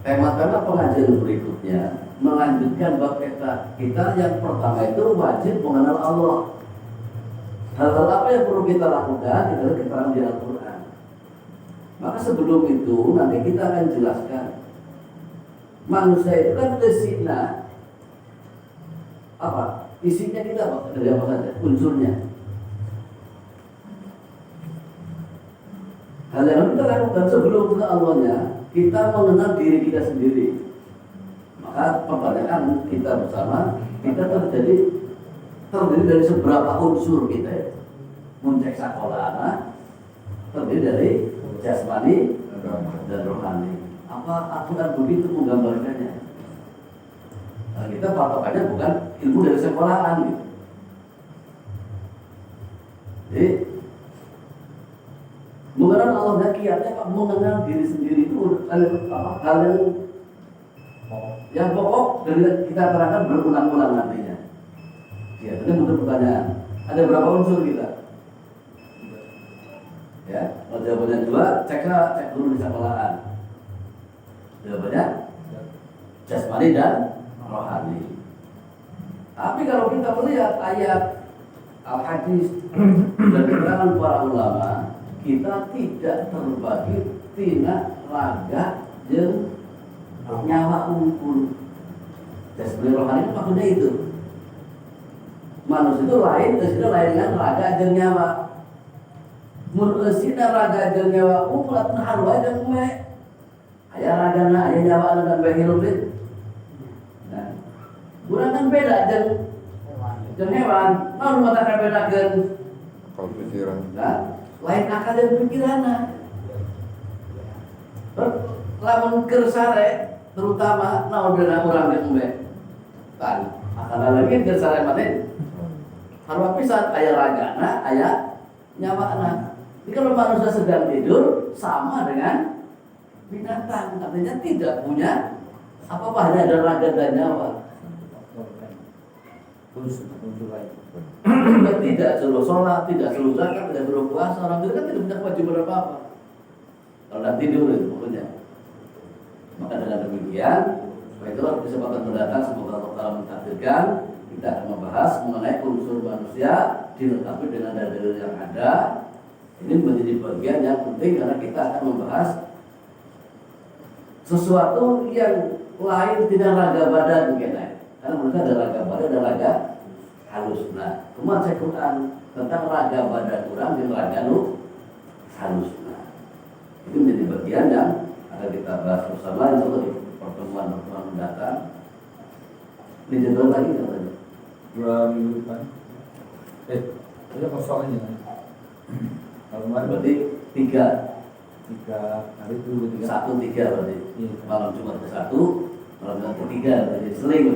tema-tema pengajian berikutnya melanjutkan bab kita yang pertama itu wajib mengenal Allah. Hal-hal apa yang perlu kita lakukan adalah keterangan di Al-Quran. Maka sebelum itu nanti kita akan jelaskan manusia itu kan isinya apa? Isinya kita apa? Dari apa saja? Unsurnya. Hal yang kita lakukan sebelum kita Allahnya, kita mengenal diri kita sendiri. Maka pertanyaan kita bersama, kita terdiri dari seberapa unsur kita ya. Muncek sakolana terdiri dari jasmani dan rohani. Apa Al-Quran begitu menggambarkannya? Nah, kita patokannya bukan ilmu dari sekolahan gitu. Jadi mengenal Allah dan kiatnya apa? Mengenal diri sendiri itu hal yang pokok dari kita terangkan berulang-ulang nantinya. Ya, ini untuk pertanyaan. Ada berapa unsur kita? Ya, kalau jawabannya 2, cek dulu di sekolahan. Jawabannya jasmani dan rohani. Tapi kalau kita melihat ayat al-hadis dan keterangan para ulama, kita tidak terbagi tina raga jeung nyawa unggul. Jasmani rohani maksudnya itu. Manusia itu lain, itu lain dengan raga jeung nyawa. Mun eusina raga jeung nyawa unggul atau harwa jeung me. Aya ragana, aya nyawa dan bae hirup deui. Nah, urang kan beda jeung hewan. Naon mata kabedakeun? Kalau pikiran. Nah, lain akal dan pikiranna. Lamun keur sare terutama naon beda urang jeung embe. Kan, akal lagi keur sare mane. Harwa pisan aya ragana, aya nyawana. Jadi kalau manusia sedang tidur sama dengan binatang, artinya tidak punya apa-apa, hanya ada raga dan nyawa. Tidak suruh sholat, tidak suruh zakat, tidak suruh puasa, orang itu kan tidak punya kewajiban apa-apa. Kalau tidak tidur itu pokoknya. Maka dengan demikian, itulah kesempatan mendatang semoga Allah Ta'ala mentakdirkan kita akan membahas mengenai unsur manusia dilengkapi dengan dalil yang ada. Ini menjadi bagian yang penting karena kita akan membahas sesuatu yang lain tidak raga badan mungkin. Karena mereka ada raga badan, ada raga halus. Nah, kemarin Quran tentang raga badan kurang dan raga halus. Nah, itu menjadi bagian yang akan kita bahas bersama di pertemuan mendatang. Ini jadwal lagi katanya. 2 minggu depan. Ada kosong aja. Kalau kemarin Berarti 3 hari itu 1-3 berarti. Iya. Malam Jumat ke 1, malam Jumat ke 3 berarti seling.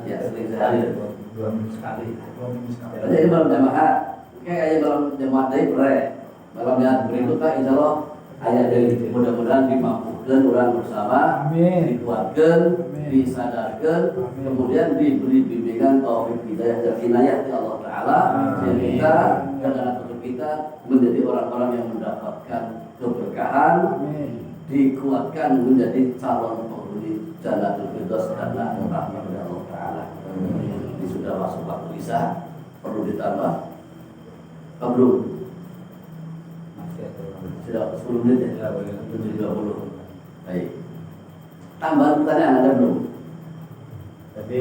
Ya, seling sehari. 2 minggu sekali. Jadi malam jamaah, kayak malam jamaah dari pre, malamnya berikutnya insya Allah ayat dari mudah-mudahan dimampukan orang bersama, dikuatkan, disadarkan, kemudian diberi bimbingan taufik hidayah dan inayah dari Allah Taala, yang kita dan anak cucu kita menjadi orang-orang yang mendapatkan keberkahan, dikuatkan menjadi calon penghuni Jannatul Firdaus karena rahmat dari Allah Taala. Ini sudah masuk waktu isya, perlu ditambah apa belum? Masih ada orang. Sudah 10 menit ya? Ya, boleh. 7.20. Baik. Tambahan pertanyaan ada belum? Tapi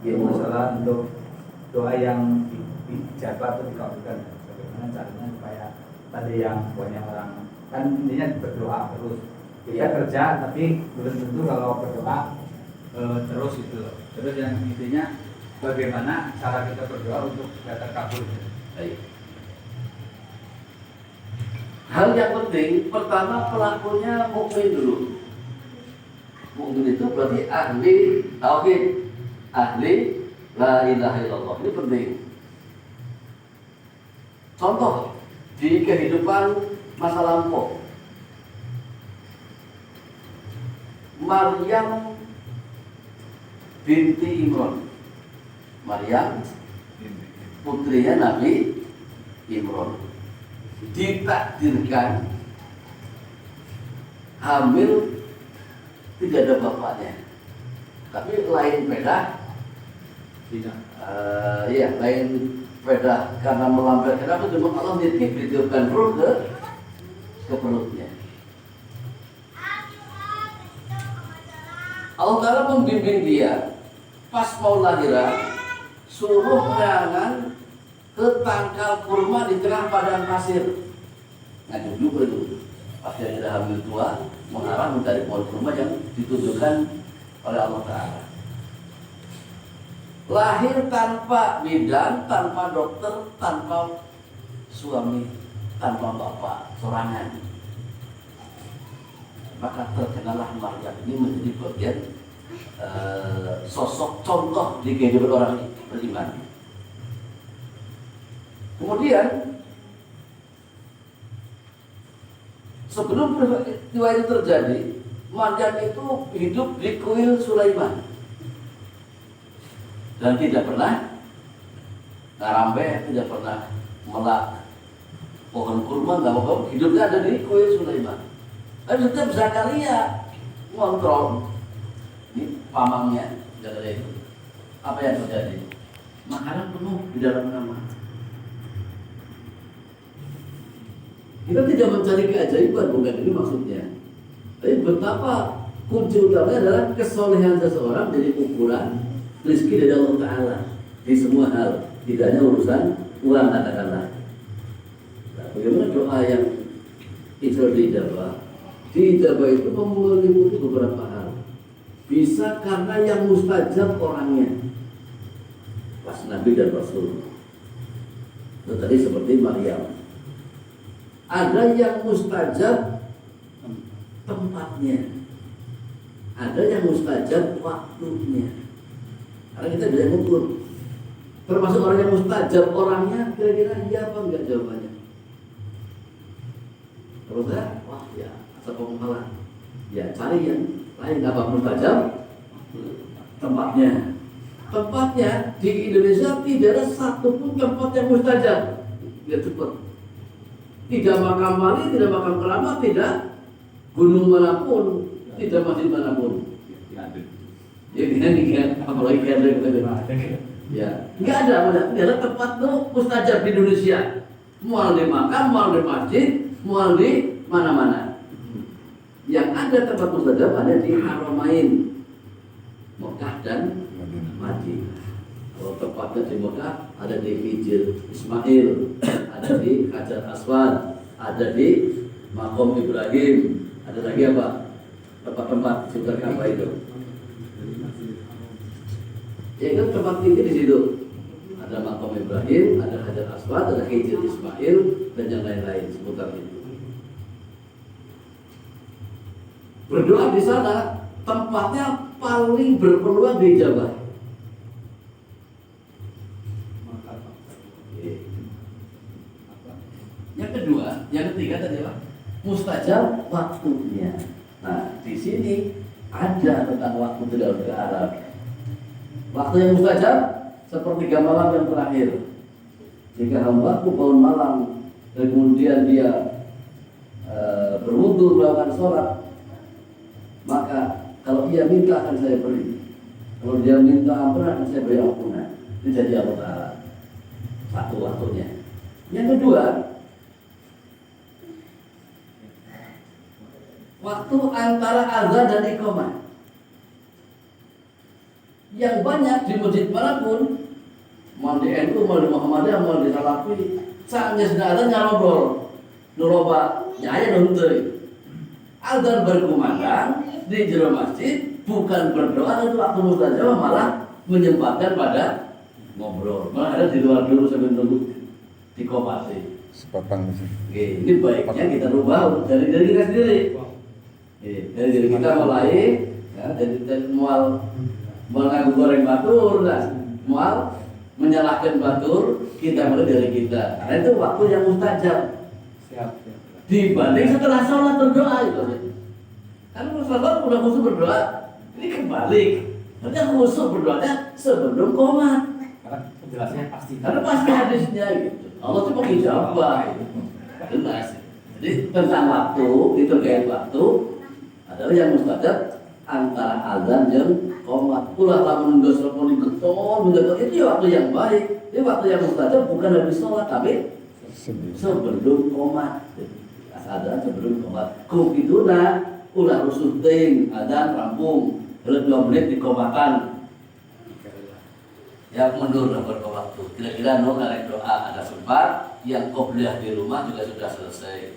Ya, masalah untuk doa yang dijawab atau dikabulkan, bagaimana caranya supaya tadi yang banyak orang kan intinya berdoa terus kita Iya. kerja tapi belum tentu kalau berdoa terus itu loh. Terus yang intinya bagaimana cara kita berdoa untuk supaya terkabul. Baik. Hal yang penting pertama pelakunya mukmin dulu. Mukmin itu berarti ahli tauhid, ahli la ilaha illallah. Ini penting. Contoh di kehidupan masa lampau, Maryam binti Imran. Maryam putrinya Nabi Imran ditakdirkan hamil, tidak ada bapaknya, tapi lain beda. Tidak. Iya, lain beda karena melambai. Kenapa? Cuma Allah nitip ditiupkan ruh ke perutnya. Allah Ta'ala membimbing dia pas mau lahiran, suruh tangan ke tangkal kurma di tengah padang pasir. Ngajak juga itu. Pas dia sudah hamil tua, mengharap mencari pohon kurma yang ditunjukkan oleh Allah Ta'ala. Lahir tanpa bidan, tanpa dokter, tanpa suami, tanpa bapak, sorangan. Maka terkenalah Maryam ini menjadi bagian sosok contoh di kehidupan orang beriman. Kemudian sebelum peristiwa itu terjadi, Maryam itu hidup di kuil Sulaiman dan tidak pernah ngarambe, tidak pernah melak pohon kurma, nggak mau, hidupnya ada di kuil Sulaiman. Tapi setiap Zakaria ngontrol ini pamangnya, Zakaria itu, apa yang terjadi? Makanan penuh di dalam kamar. Kita tidak mencari keajaiban, bukan ini maksudnya. Tapi betapa kunci utamanya adalah kesolehan seseorang jadi ukuran rezeki dari Allah Ta'ala di semua hal, tidak hanya urusan uang katakanlah. Nah, bagaimana doa yang dijabah? Dijabah itu meliputi beberapa hal. Bisa karena yang mustajab orangnya, pas Nabi dan Rasul. Itu tadi seperti Maryam. Ada yang mustajab tempatnya, ada yang mustajab waktunya. Karena kita bisa mengukur, termasuk orang yang mustajab orangnya, kira-kira iya apa enggak jawabannya. Terus wah ya, asal penghalang. Ya cari yang lain, apa mustajab tempatnya. Tempatnya di Indonesia tidak ada satupun tempat yang mustajab. Dia cepat. Tidak makam wali, tidak makam keramat, tidak gunung manapun, tidak masjid manapun. Ya kan, apalagi kan ya, nggak ada tempat tuh mustajab di Indonesia. Mual di makam, mual di masjid, mual di mana-mana. Yang ada tempat mustajab ada di Haramain, Mekah dan Madinah. Kalau tempatnya di Mekah ada di Hijr Ismail, ada di Hajar Aswad, ada di Makom Ibrahim, ada lagi apa? Tempat-tempat sekitar Ka'bah itu. Ya kan tempat tinggi di situ. Ada Makom Ibrahim, ada Hajar Aswad, ada Hijr Ismail dan yang lain-lain seputar itu. Berdoa di sana tempatnya paling berpeluang dijabah. Yang kedua, yang ketiga tadi apa? Mustajab waktunya. Nah, di sini ada tentang waktu di dalam bahasa Arab. Waktu yang mustajab sepertiga malam yang terakhir. Jika hambaku bangun malam dan kemudian dia berwudu melakukan sholat, maka kalau ia minta akan saya beri. Kalau dia minta ampunan, saya beri ampunan. Itu jadi Allah Ta'ala. Satu waktunya. Yang kedua, waktu antara azan dan iqamah. Yang banyak di masjid manapun, mau di NU, mau di Muhammadiyah, mau di Salafi, saatnya sudah azan ngobrol. Nuroba, nyaya nuntui. Azan berkumandang di jero masjid. Bukan berdoa dan waktu mustajabah malah menyempatkan pada ngobrol. Malah ada di luar dulu sambil nunggu dikomasi. Sepotong sih. Ini baiknya kita rubah dari diri kita sendiri. Dari diri kita mulai, ya, dari mual mengaku goreng batur, mual menyalahkan batur, kita mulai dari kita. Karena itu waktu yang mustajab. Siap. Dibanding setelah sholat berdoa itu. Kan sholat udah khusus berdoa. Ini kebalik, artinya khusus berdoanya sebelum qomat. Karena penjelasannya pasti. Karena pasti hadisnya gitu. Allah itu mau ijabah. Jelas. Jadi tentang waktu, itu terkait waktu adalah yang mustajab antara azan dan qomat. Ulah lamun geus reponi getol mendekat itu waktu yang baik. Ini waktu yang mustajab bukan habis sholat tapi sebelum qomat. Azan sebelum qomat. Kok gitu ulah rusuh ting azan rampung. Kalau 2 menit dikomatan yang mundur beberapa waktu. Kira-kira ngarek doa ada sempat, yang qobliyah di rumah juga sudah selesai.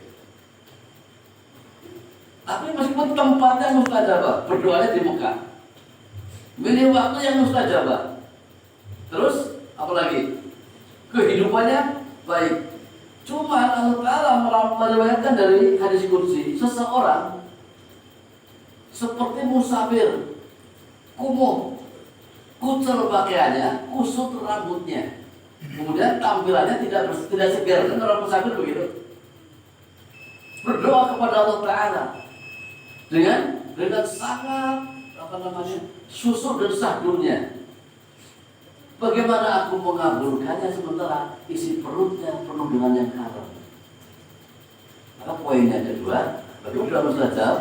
Tapi meskipun tempatnya mustajabah, berdoanya di Mekah. Milih waktu yang mustajabah. Terus apalagi? Kehidupannya baik. Cuma Allah Ta'ala meriwayatkan dari hadis qudsi, seseorang seperti musafir, kumuh, kucel pakaiannya, kusut rambutnya, kemudian tampilannya tidak segar. Kan orang musafir begitu. Berdoa kepada Allah Ta'ala dengan sangat susuk dan sahdurnya. Bagaimana aku mengabulkannya sementara isi perutnya penuh dengan yang haram? Maka poinnya kedua, bagaimana mustajab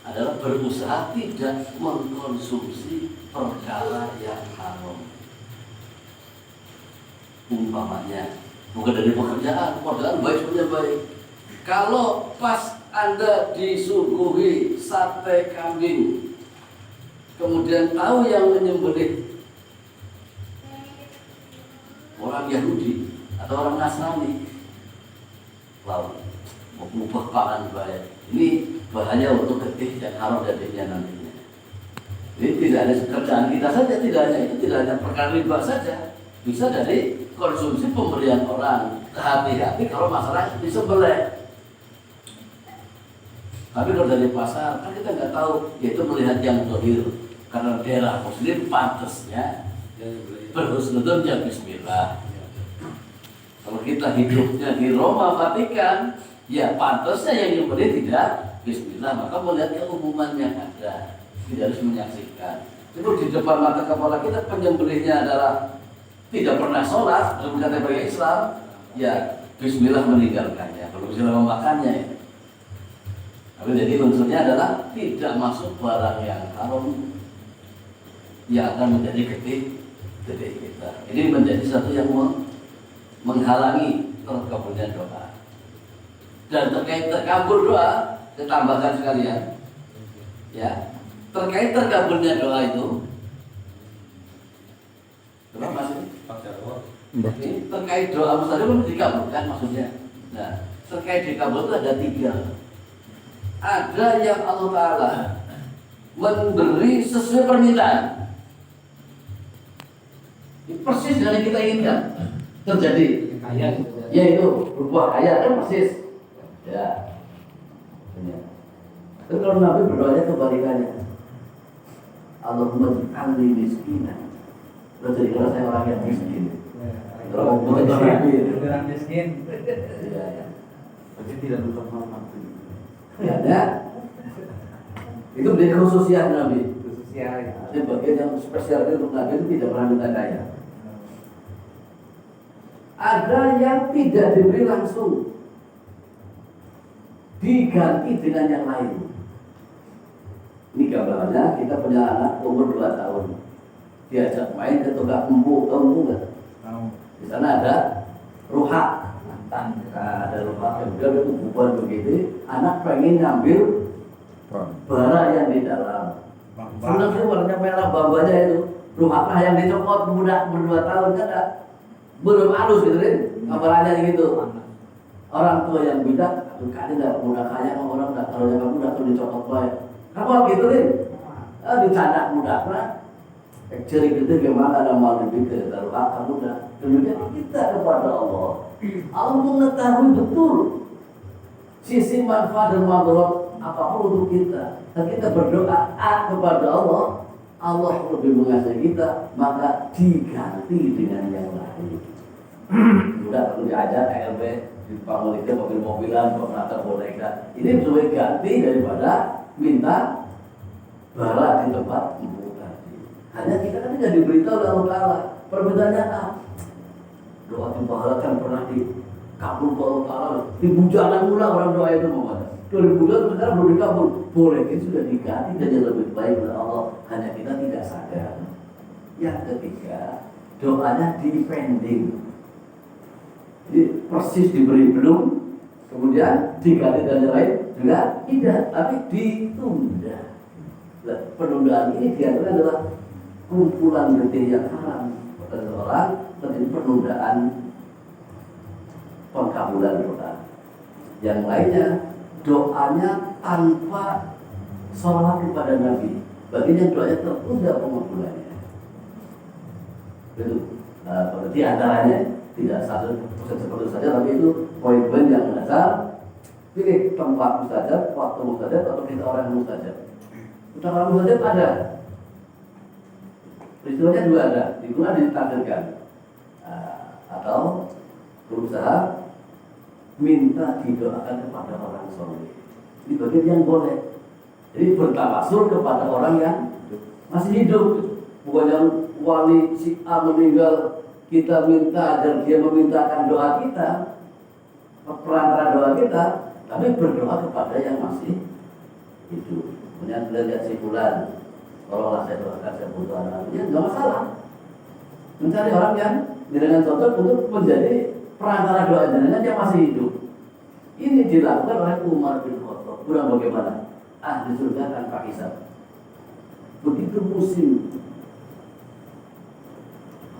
adalah berusaha tidak mengkonsumsi perkara yang haram. Umpamanya, bukan dari pekerjaan baik sebenarnya baik. Kalau pas Anda disuguhi sate kambing, kemudian tahu yang menyembelih orang Yahudi atau orang Nasrani, lalu mau mengubah pangan baik. Ini bahaya untuk getih dan haram jadinya nantinya. Jadi tidak ada kerjaan kita saja, tidak hanya perkara riba saja, bisa dari konsumsi pemberian orang. Hati-hati kalau masalah disembelih. Tapi kalau dari pasar kan kita nggak tahu, yaitu melihat yang zahir. Karena daerah muslim pantasnya berhusnudon ya bismillah. Kalau kita hidupnya di Roma Vatikan, ya pantasnya yang diberi tidak bismillah, maka melihat keumuman yang ada, tidak harus menyaksikan. Itu di depan mata kepala kita penyembelihnya adalah tidak pernah sholat, dalam kategori Islam, ya bismillah meninggalkannya, kalau bismillah memakannya ya. Tapi jadi unsurnya adalah tidak masuk barang yang haram yang akan menjadi getih kita. Ini menjadi satu yang menghalangi terkabulnya doa. Dan terkait terkabul doa, saya tambahkan sekalian, ya, terkait terkabulnya doa itu, kenapa Mas ini? Ini terkait doa mustajab dikabulkan maksudnya. Nah, terkait dikabul itu ada 3. Ada yang Allah Ta'ala memberi sesuai permintaan. Ini persis dengan yang kita inginkan terjadi. Yaitu berbuah kaya kan persis. Ya. Tapi kalau Nabi berdoanya kebalikannya. Allahumma ij'alni miskinan. Terus jadi kalau saya orang yang miskin. Kalau bukan orang miskin. Ya. Tapi tidak lupa mampu. Ya. Itu menjadi khususiyah Nabi. Khususnya. Ini bagian yang spesial untuk Nabi itu tidak pernah minta kaya. Ada yang tidak diberi langsung, diganti dengan yang lain. Ini gambarnya kita punya anak umur 2 tahun. Diajak main ke tukang empu, tahu empu nggak? Di sana ada ruhak, mantan. nah, ada ruhak yang udah kuburan begitu. Anak pengen ngambil bara yang di dalam. Sebenarnya warnanya merah bambanya itu. Ruhaklah yang dicopot budak ber 2 tahun kan belum halus gitu kan? Gambarannya gitu. Orang tua yang bidak, aduh kali dah muda kaya sama orang dah kalau yang muda tuh dicopot baik. Apa gitu kan? Dicadak muda kan? Ciri kita gimana ada mau dipikir kalau akan muda. Demikian kita kepada Allah. Allah mengetahui betul sisi manfaat dan madarat apapun untuk kita. Dan kita berdoa kepada Allah. Allah lebih mengasihi kita, maka diganti dengan yang lain. Sudah perlu diajar KLB di pamulika mobil-mobilan, pemerintah boneka. Ini sebagai ganti daripada minta bara di tempat ibu tadi. Hanya kita kan tidak diberitahu oleh Allah Ta'ala. Perbedaannya doa pahala kan pernah dikabul ke Allah Ta'ala. Di bujana mula orang doa itu memang. 2000 sekarang belum dikabul. Boleh itu sudah diganti jadi lebih baik oleh Allah. Hanya kita tidak sadar. Yang ketiga, doanya dipending. Jadi persis diberi belum, kemudian diganti dan lain juga tidak, tapi ditunda. Nah, penundaan ini diantaranya adalah kumpulan getih yang haram pada orang terjadi penundaan pengkabulan doa. Yang lainnya doanya tanpa sholawat kepada Nabi. Baginya doanya tertunda pengabulannya. Itu di antaranya tidak satu seperti saja, tapi itu poin-poin yang mendasar. Pilih tempat mustajab, waktu mustajab, atau kita orang mustajab. Kita orang mustajab ada. Istilahnya dua ada, di mana ditakdirkan atau berusaha minta didoakan kepada orang soleh. Ini bagian yang boleh. Jadi bertawasul kepada orang yang masih hidup, bukan yang wali si A meninggal. Kita minta agar dia memintakan doa kita, perantara doa kita, tapi berdoa kepada yang masih hidup. Kemudian kita lihat si bulan, kalau saya doakan saya butuh anak, ya nggak masalah. Mencari orang yang dengan cocok untuk menjadi perantara doa jenengan yang masih hidup. Ini dilakukan oleh Umar bin Khattab. Kurang bagaimana? Ahli surga tanpa hisab. Begitu musim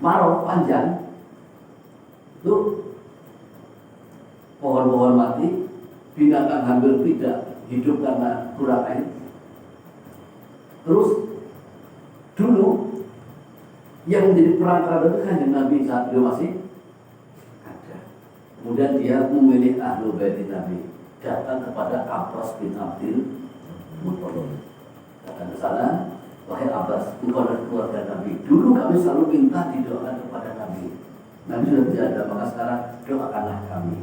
marau panjang, itu pohon-pohon mati, binatang hampir tidak hidup karena kurang air. Terus dulu yang menjadi perantara itu kan Nabi saat beliau masih ada. Kemudian dia memilih ahlu bait Nabi, datang kepada Abbas bin Abdul Muttalib. Datang ke sana, wahai Abbas, engkau adalah keluarga Nabi. Dulu kami selalu minta didoakan kepada Nabi. Nabi sudah tidak ada, maka sekarang doakanlah kami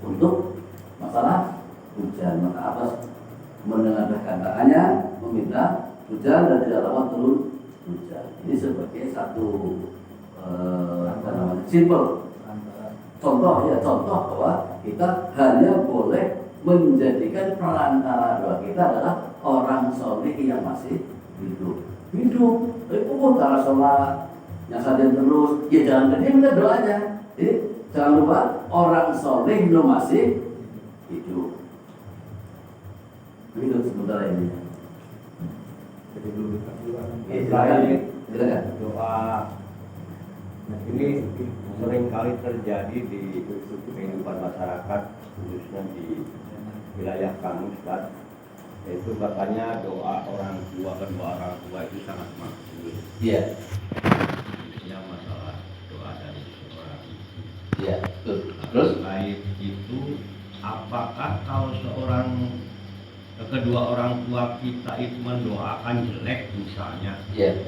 untuk masalah hujan. Maka Abbas menengadahkan tangannya, meminta hujan dan tidak lama turun hujan. Ini sebagai satu simpel contoh bahwa kita hanya boleh menjadikan perantara doa kita adalah orang soleh yang masih hidup, tapi pun cara sholat yang saja terus, ya jangan gede minta doanya. Jadi jangan lupa orang soleh yang masih hidup. Begitu sebentar ini. Jadi belum dikabulkan. Silakan. Doa ini sering kali terjadi di kehidupan masyarakat, khususnya di wilayah kami, Ustaz. Itu katanya doa orang tua, kedua orang tua itu sangat makbul. Iya. Khususnya masalah doa dari seorang ibu. Iya. Terus selain itu, apakah kalau seorang kedua orang tua kita itu mendoakan jelek misalnya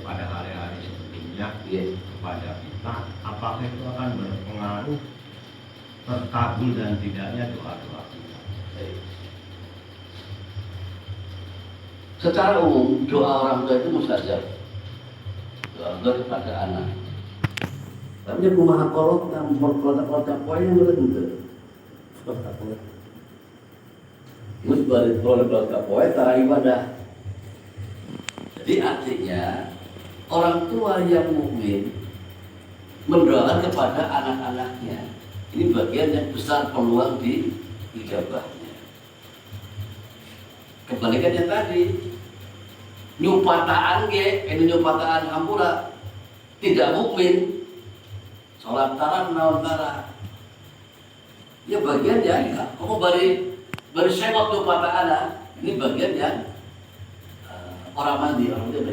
pada hari-hari sebelumnya kepada kita, apakah itu akan berpengaruh terkabul dan tidaknya doa-doa kita? Secara umum doa orang tua itu mustajab. Doa orang tua kepada anak. Tapi dia kumaha kolot kan berkotak-kotak poin yang bener. Kotak-kotak. Mus balik kotak poin cara ibadah. Jadi artinya orang tua yang mukmin mendoakan kepada anak-anaknya. Ini bagian yang besar peluang di ijabahnya. Kebalikannya tadi, nyupataan ini nyupataan hampura tidak mukmin, sholat taran naon tara. Ya bagian yang kamu bari sewot nyupataan, ini bagian yang orang mandi, orang itu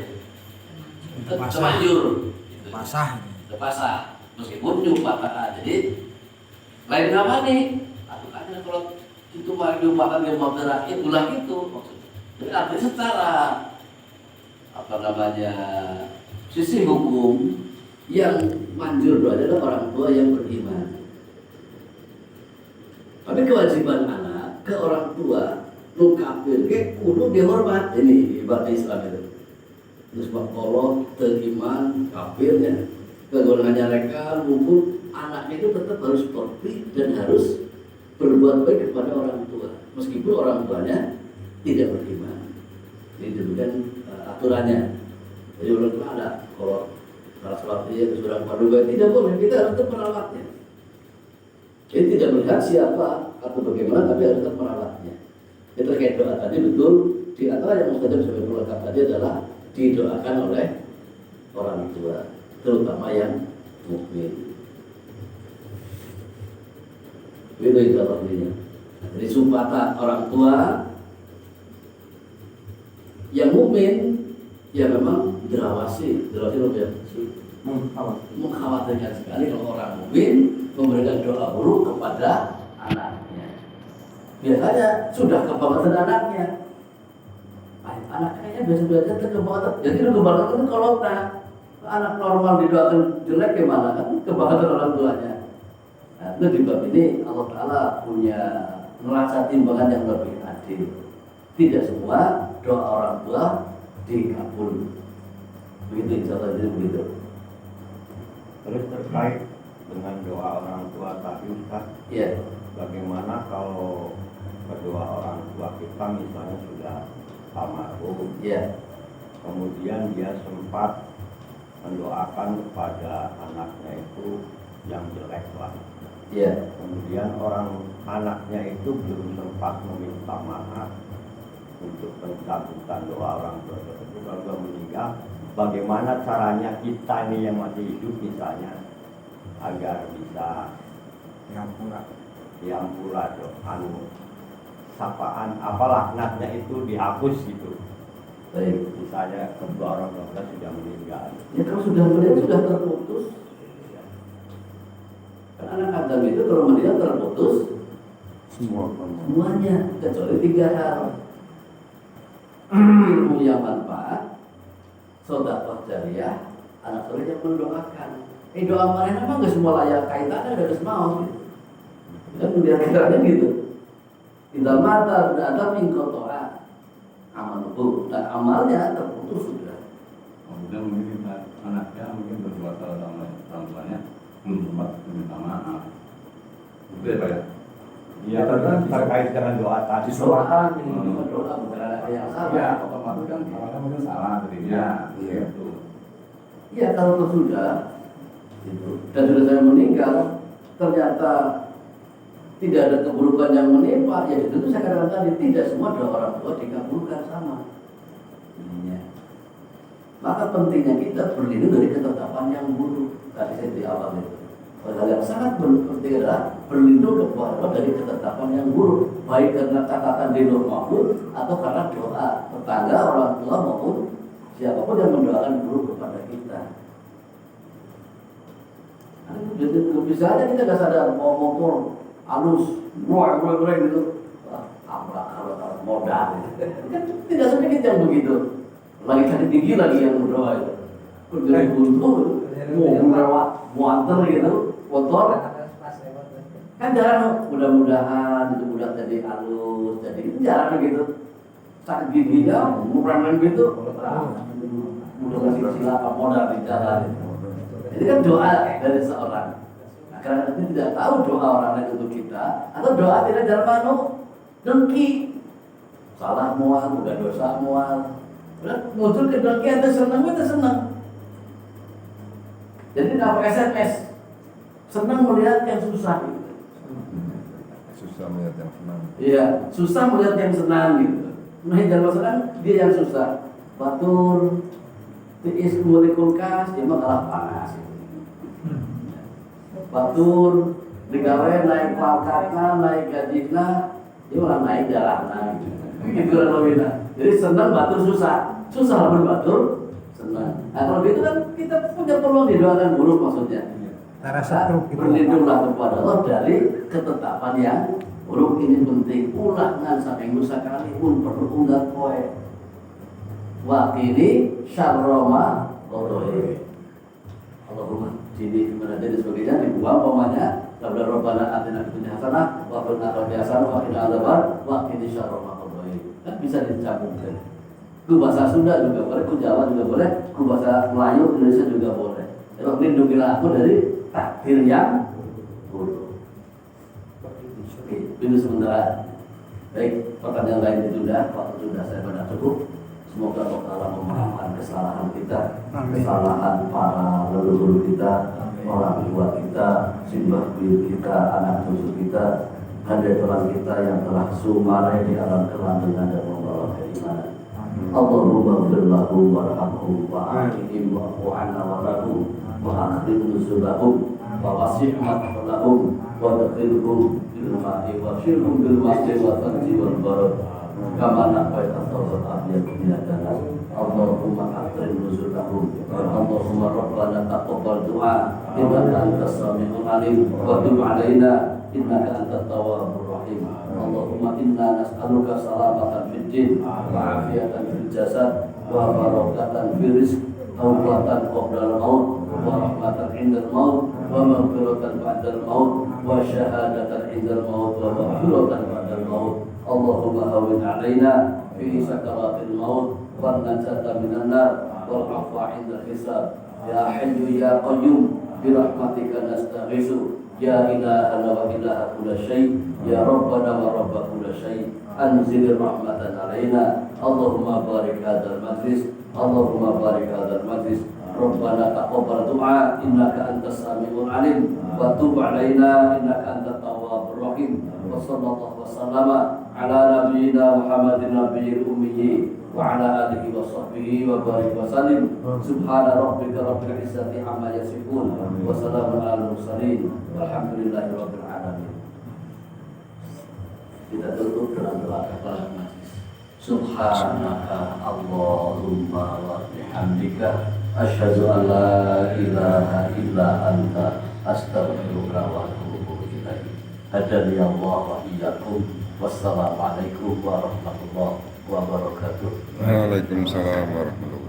termanjur, pasah, meskipun nyupataan. Jadi lain nama nih, aturannya kalau itu mah nyupataan yang mau terakhir ulang itu maksudnya. Jadi artinya secara sisi hukum yang manjur adalah orang tua yang beriman. Tapi kewajiban anak ke orang tua nu kafir ke kudu dihormat. Ini ibadah Islam itu. Terus kalau teriman kafirnya kegolongannya mereka hukum anaknya itu tetap harus berbakti dan harus berbuat baik kepada orang tua meskipun orang tuanya tidak beriman. Ini demikian aturannya. Jadi orang tua ada kalau salah seperti yang sudah paduga tidak boleh, kita harus tetap merawatnya. Jadi tidak melihat siapa atau bagaimana, tapi harus tetap merawatnya. Jadi terkait doa tadi betul, di antara yang Ustaz sudah berlengkap tadi adalah didoakan oleh orang tua, terutama yang mukmin. Itu artinya. Jadi sumpatan orang tua yang mukmin ya memang dirawasi lebih mengkhawatirkan sekali kalau orang mukmin memberikan doa buruk kepada anaknya. Biasanya sudah kebangetan anaknya. Anaknya biasa-biasa kebangetan. Jadi kebangetan itu kalau anak normal didoakan jelek gimana kan kebangetan orang tuanya. Nah, itu di bab ini Allah Ta'ala punya neraca timbangan yang lebih adil. Tidak semua doa orang tua dikabul. Begitu insya Allah, jadi begitu. Terus terkait dengan doa orang tua tadi Ustaz, Iya. Bagaimana kalau kedua orang tua kita misalnya sudah almarhum, Iya. kemudian dia sempat mendoakan kepada anaknya itu yang jelek lah. Iya. Kemudian orang anaknya itu belum sempat meminta maaf untuk pencabutan doa orang tua tersebut. Kalau sudah meninggal, bagaimana caranya kita nih yang masih hidup misalnya agar bisa diampura sapaan apa laknatnya itu dihapus gitu. Baik. Misalnya kedua orang tua sudah meninggal. Ya kalau sudah meninggal sudah terputus. Karena anak Adam itu kalau meninggal terputus semuanya kecuali 3 hal. Ilmu yang manfaat, sedekah jariyah, anak soleh yang mendoakan. Doa mereka memang nggak semua layak kaitannya ada semau. Kan kira-kiranya gitu. Tidak mata ada mingkotoa amalku dan amalnya terputus sudah. Kemudian mungkin anaknya mungkin berbuat salah sama orang tuanya belum sempat meminta maaf. Itu ya Pak ya? Iya, terkait dengan doa tadi. Doakan ini doa bukan ada yang salah. Ya, otomatis kan awalnya mungkin salah tadinya. Iya. Gitu. Iya kalau sudah gitu. Dan sudah saya meninggal ternyata tidak ada keburukan yang menimpa, ya itu saya katakan tadi tidak semua doa orang tua dikabulkan sama. Ininya. Maka pentingnya kita berlindung dari ketetapan yang buruk. Tadi saya di awal itu. Hal yang sangat penting adalah berlindung kepada dari ketetapan yang buruk, baik karena catatan di Nur Mahfuz atau karena doa tetangga, orang tua maupun siapapun yang mendoakan buruk kepada kita. Nah, itu bisa aja kita nggak sadar mau motor halus, gue gitu, kalau modal, kan tidak sedikit yang begitu. Lagi kaki tinggi lagi yang berdoa itu, dari buntu, mau lewat, muanter gitu, motor. Kan jarang, mudah-mudahan itu mudah jadi halus, jadi jarang gitu. Sakit giginya, murah gitu, mudah kasih silakan modal di jalan. Ini kan doa dari seorang. Karena nanti tidak tahu doa orang lain untuk kita atau doa tidak dalam dengki, salah mual, bukan dosa mual, muncul ke belakang kita senang, kita senang. Jadi dapat SMS, senang melihat yang susah gitu. Susah melihat yang senang. Iya, susah melihat yang senang gitu. Nah, jangan senang dia yang susah. Batur, tiis kembali kulkas, dia mah kalah panas. Batur, digawe naik pangkatna, naik gajina, dia malah naik jalanna gitu. Gitu lah lebihnya. Jadi senang batur susah, susah lah berbatur senang. Nah kalau gitu kan kita punya peluang didoakan buruk maksudnya. Berlindunglah kepada Allah dari ketetapan yang buruk. Ini penting. Ulangan sampai sekali pun perlu unggah poe. Wakini syarroma qadai. Allahumma jadi gimana jadi sebagainya dibuang pomanya. Sabda Rabbana atina fid dunya hasanah wa fil akhirati hasanah wa qina adzaban wa qina syarroma qadai. Kan bisa dicabungkan. Ku bahasa Sunda juga boleh, ku Jawa juga boleh, ku bahasa Melayu Indonesia juga boleh. Jadi lindungilah aku dari takdir yang buruk. Oke, dulu sementara. Baik, pertanyaan lain ditunda, waktu sudah saya pada cukup. Semoga Allah Ta'ala memaafkan kesalahan kita, kesalahan para leluhur kita, orang tua kita, simbah buyut kita, anak cucu kita, hadiah kita yang telah sumare di alam kelantungan dan membawa keimanan. Allahumma ighfir lahum warhamhum wa'afihim wa'fu 'anna wa lahum wa akhrim nuzulahum wa wasi' madkhalahum wa adkhilhum bil ma'i wa shirhum bil masjid wa tanji wal barad kama naqaita thawbat abiyat minad danas. Allahumma akhrim nuzulahum Allahumma rabbana taqabbal du'a innaka antas sami'ul 'alim wa tub 'alaina innaka antat tawwabur rahim. Allahumma inna nas'aluka salamatan fid din wa afiyatan fil jasad wa barakatan fil rizq tawbatan qabla al-maut wa rahmatan 'inda al-maut wa maghfiratan ba'da al-maut wa syahadatan 'inda al-maut wa maghfiratan ba'da al-maut. Allahumma hawwin 'alaina fi sakaratil maut wan najata minan nar wal 'afwa 'inda al-hisab. Ya hayyu ya qayyum bi rahmatika nastaghiitsu ya ilahana wa ilaha kulli syai' ya rabbana wa rabb kulli syai' anzil rahmatan alaina. Allahumma barik hadzal majlis, Allahumma barik hadzal majlis. Rabbana taqabbal du'a innaka antas samiul alim wa tub alaina innaka antat tawwabur rahim. Wa sallallahu wasallama ala nabiyyina Muhammadin nabiyil ummi wa ala alihi wa sahbihi wa barik wa sallim. Subhana rabbika rabbil izzati amma yasifun wa salamun alal mursalin walhamdulillahi rabbil alamin. Kita tutup dengan doa kepada majlis. Subhanaka Allahumma wa bihamdika asyhadu an la ilaha illa anta astaghfiruka wa atubu ilaik. Hadani Allah wa iyyakum. Wassalamualaikum warahmatullahi wabarakatuh. Waalaikumsalam warahmatullahi wabarakatuh.